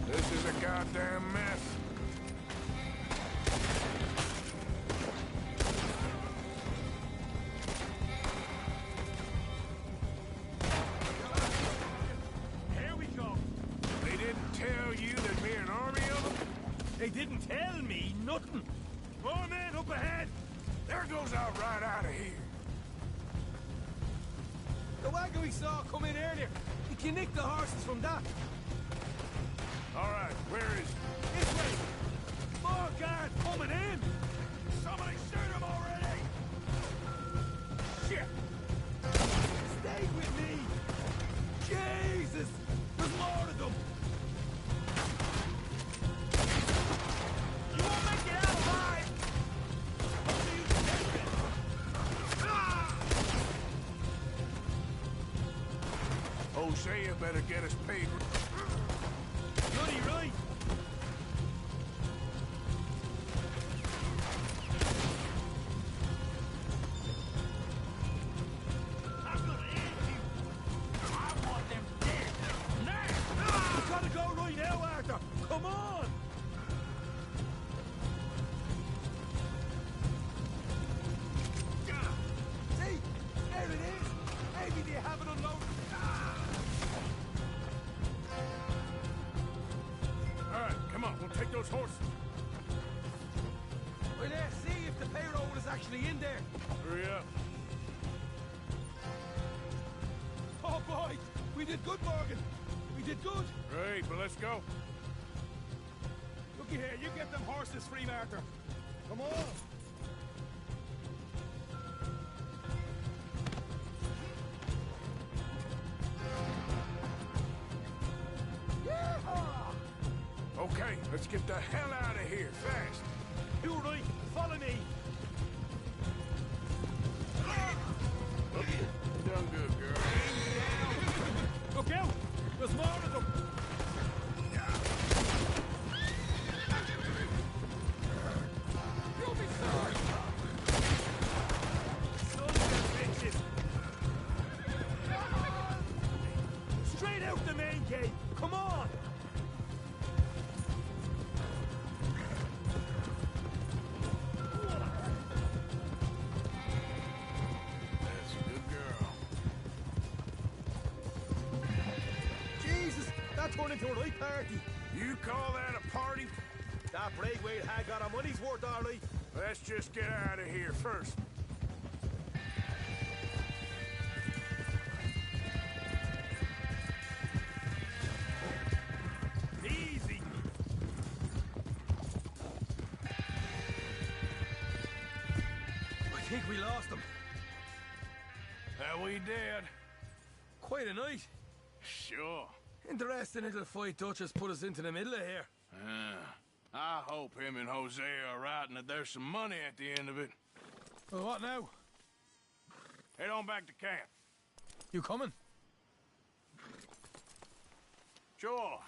This is a goddamn mess. Here we go. They didn't tell you there'd be an army of them? They didn't tell me nothing. More men up ahead. There goes out right out of here. The wagon we saw come in earlier. You can nick the horses from that. All right, where is it? This way. More guards coming in. Somebody shoot him already! Shit. Stay with me. Jesus. There's more of them. You won't make it out alive. What do you think? Hosea better get us paid. Bloody right. I'm gonna end you. I want them dead. Now. We gotta go right now, Arthur. Come on. See? There it is. Maybe they haven't unloaded. All right, come on, we'll take those horses. Well, let's see if the payroll is actually in there. Hurry up. Oh, boy. We did good, Morgan. We did good. Great, but let's go. Looky here, you get them horses free, Arthur. Come on. Okay, let's get the hell out of here, fast. You right, follow me. Done good, girl. Look out! There's more of them! You'll be sorry! Sons of bitches! Straight out the main gate! Come on! That's a good girl. Jesus! That turned into a right party! You call that a party? That Braithwaite had got our money's worth, all right. Let's just get out of here first. Easy! I think we lost them. That we did. Quite a night. Sure. Interesting little fight Duchess put us into the middle of here. I hope him and Hosea are right and that there's some money at the end of it. Well, what now? Head on back to camp. You coming? Sure.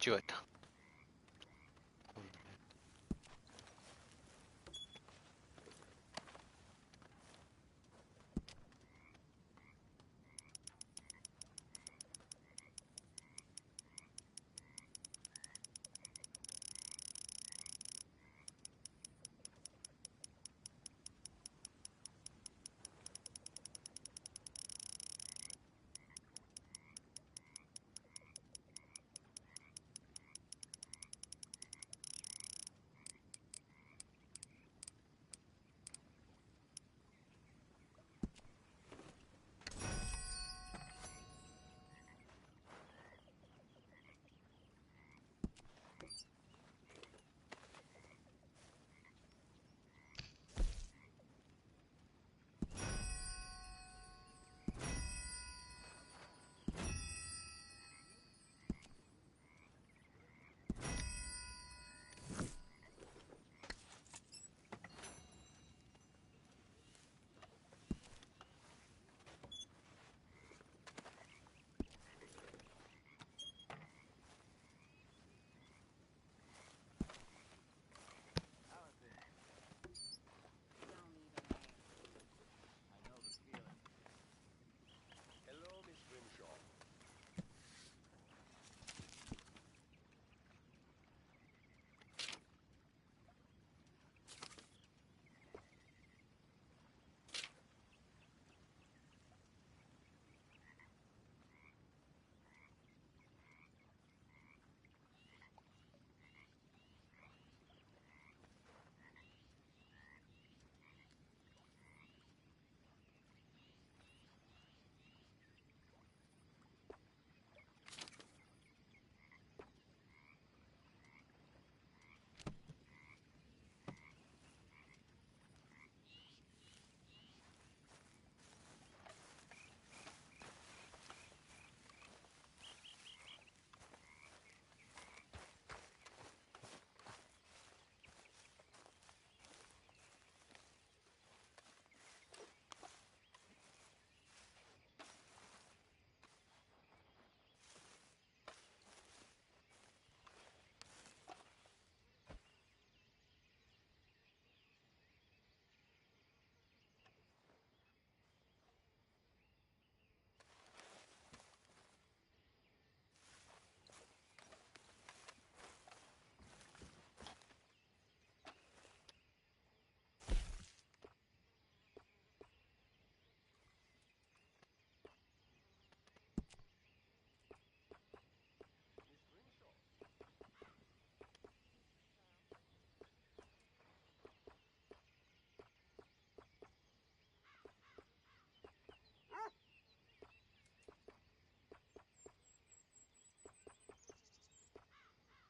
違えた。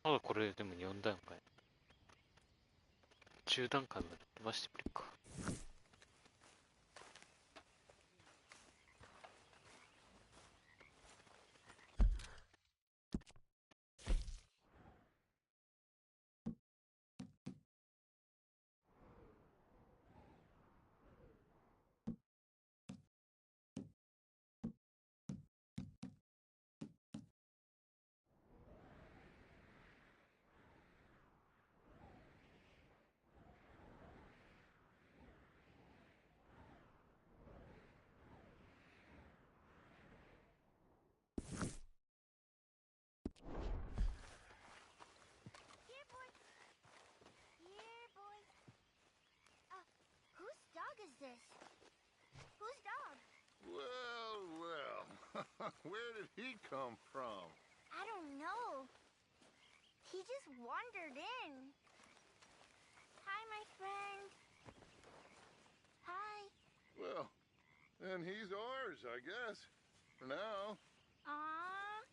まだこれでも4段階。10段階まで飛ばしてみるか。Whose dog is this? Whose dog? Well, well. Where did he come from? I don't know. He just wandered in. Hi, my friend. Hi. Well, then he's ours, I guess. For now. Aww.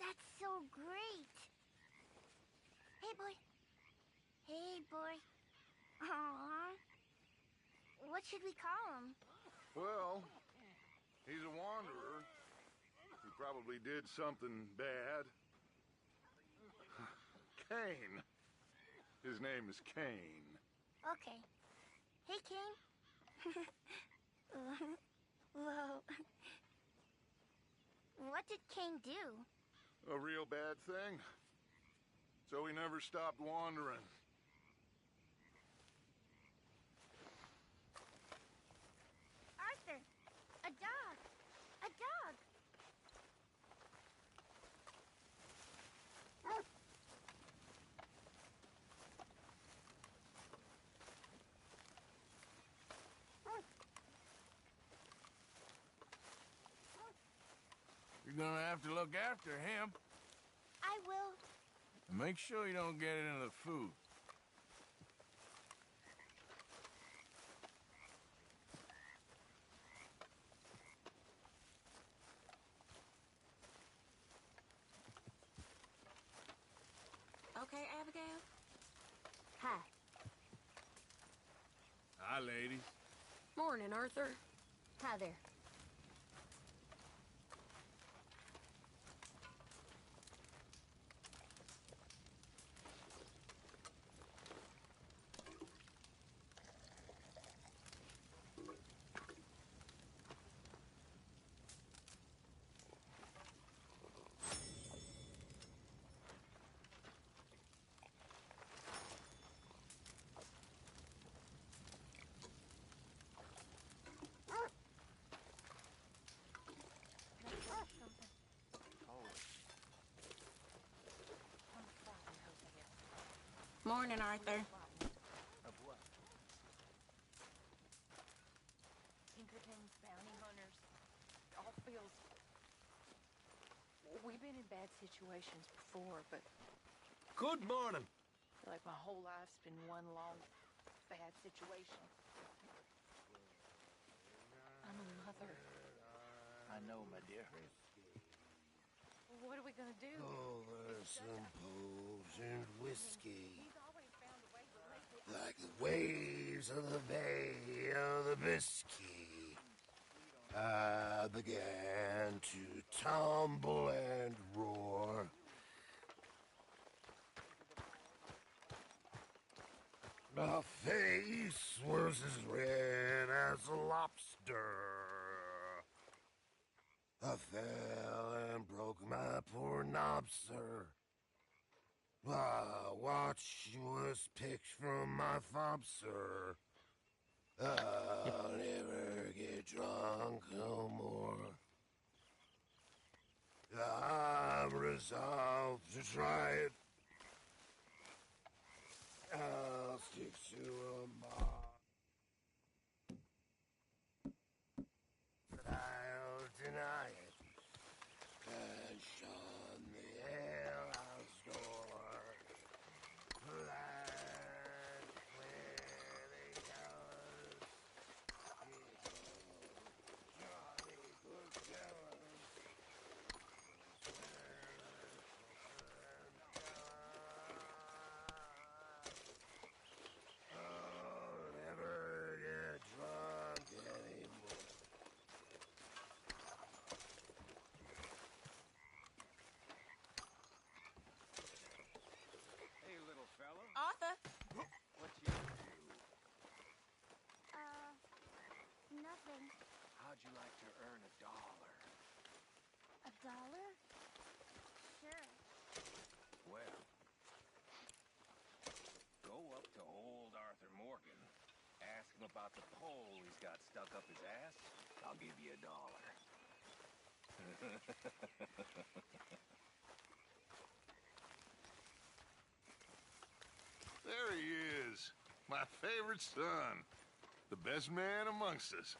That's so great. Hey, boy. Hey, boy. Aww. What should we call him? Well, he's a wanderer. He probably did something bad. Kane. His name is Kane. Okay. Hey, Kane. Whoa. What did Kane do? A real bad thing? So we never stopped wandering. Arthur, a dog. A dog. You're gonna have to look after him. I will. And make sure you don't get it into the food. Okay, Abigail? Hi. Hi, ladies. Morning, Arthur. Hi there. Morning, Arthur. Pinkerton's bounty hunters. It all feels... We've been in bad situations before, but Good morning. I feel like my whole life's been one long bad situation. I'm a mother. I know, my dear. What are we gonna do? Over some potion whiskey. He's always found a way, but lately Like the waves of the Bay of the Biscay, I began to tumble and roar. My face was as red as a lobster. I fell and broke my poor knob, sir. My watch was picked from my fob, sir. I'll never get drunk no more. I'm resolved to try it. I'll stick to a mark. But I'll deny it. And shun the alehouse door. Blind wedding colors. Jolly good fellas. I'll never get drunk anymore. Hey, little fella. Arthur! What you up to? Nothing. How'd you like to earn $1? $1? Sure. Well, go up to old Arthur Morgan. Ask him about the pole he's got stuck up his ass. I'll give you $1. There he is. My favorite son. The best man amongst us.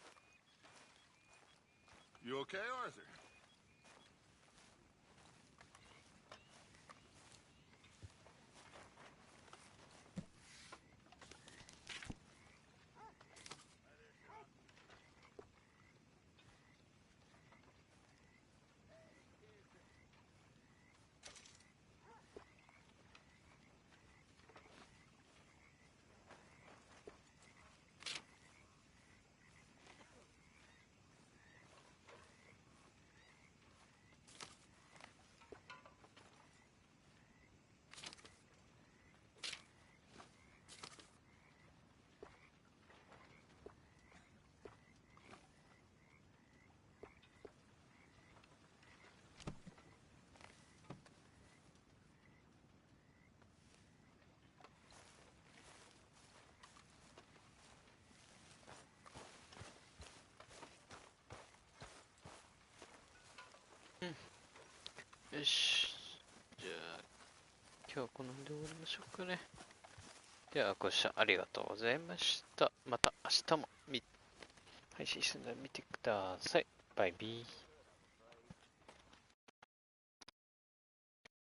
You okay, Arthur? よし。じゃあ、今日はこの辺で終わりましょうかね。では、ご視聴ありがとうございました。また明日も配信するので見てください。バイビー。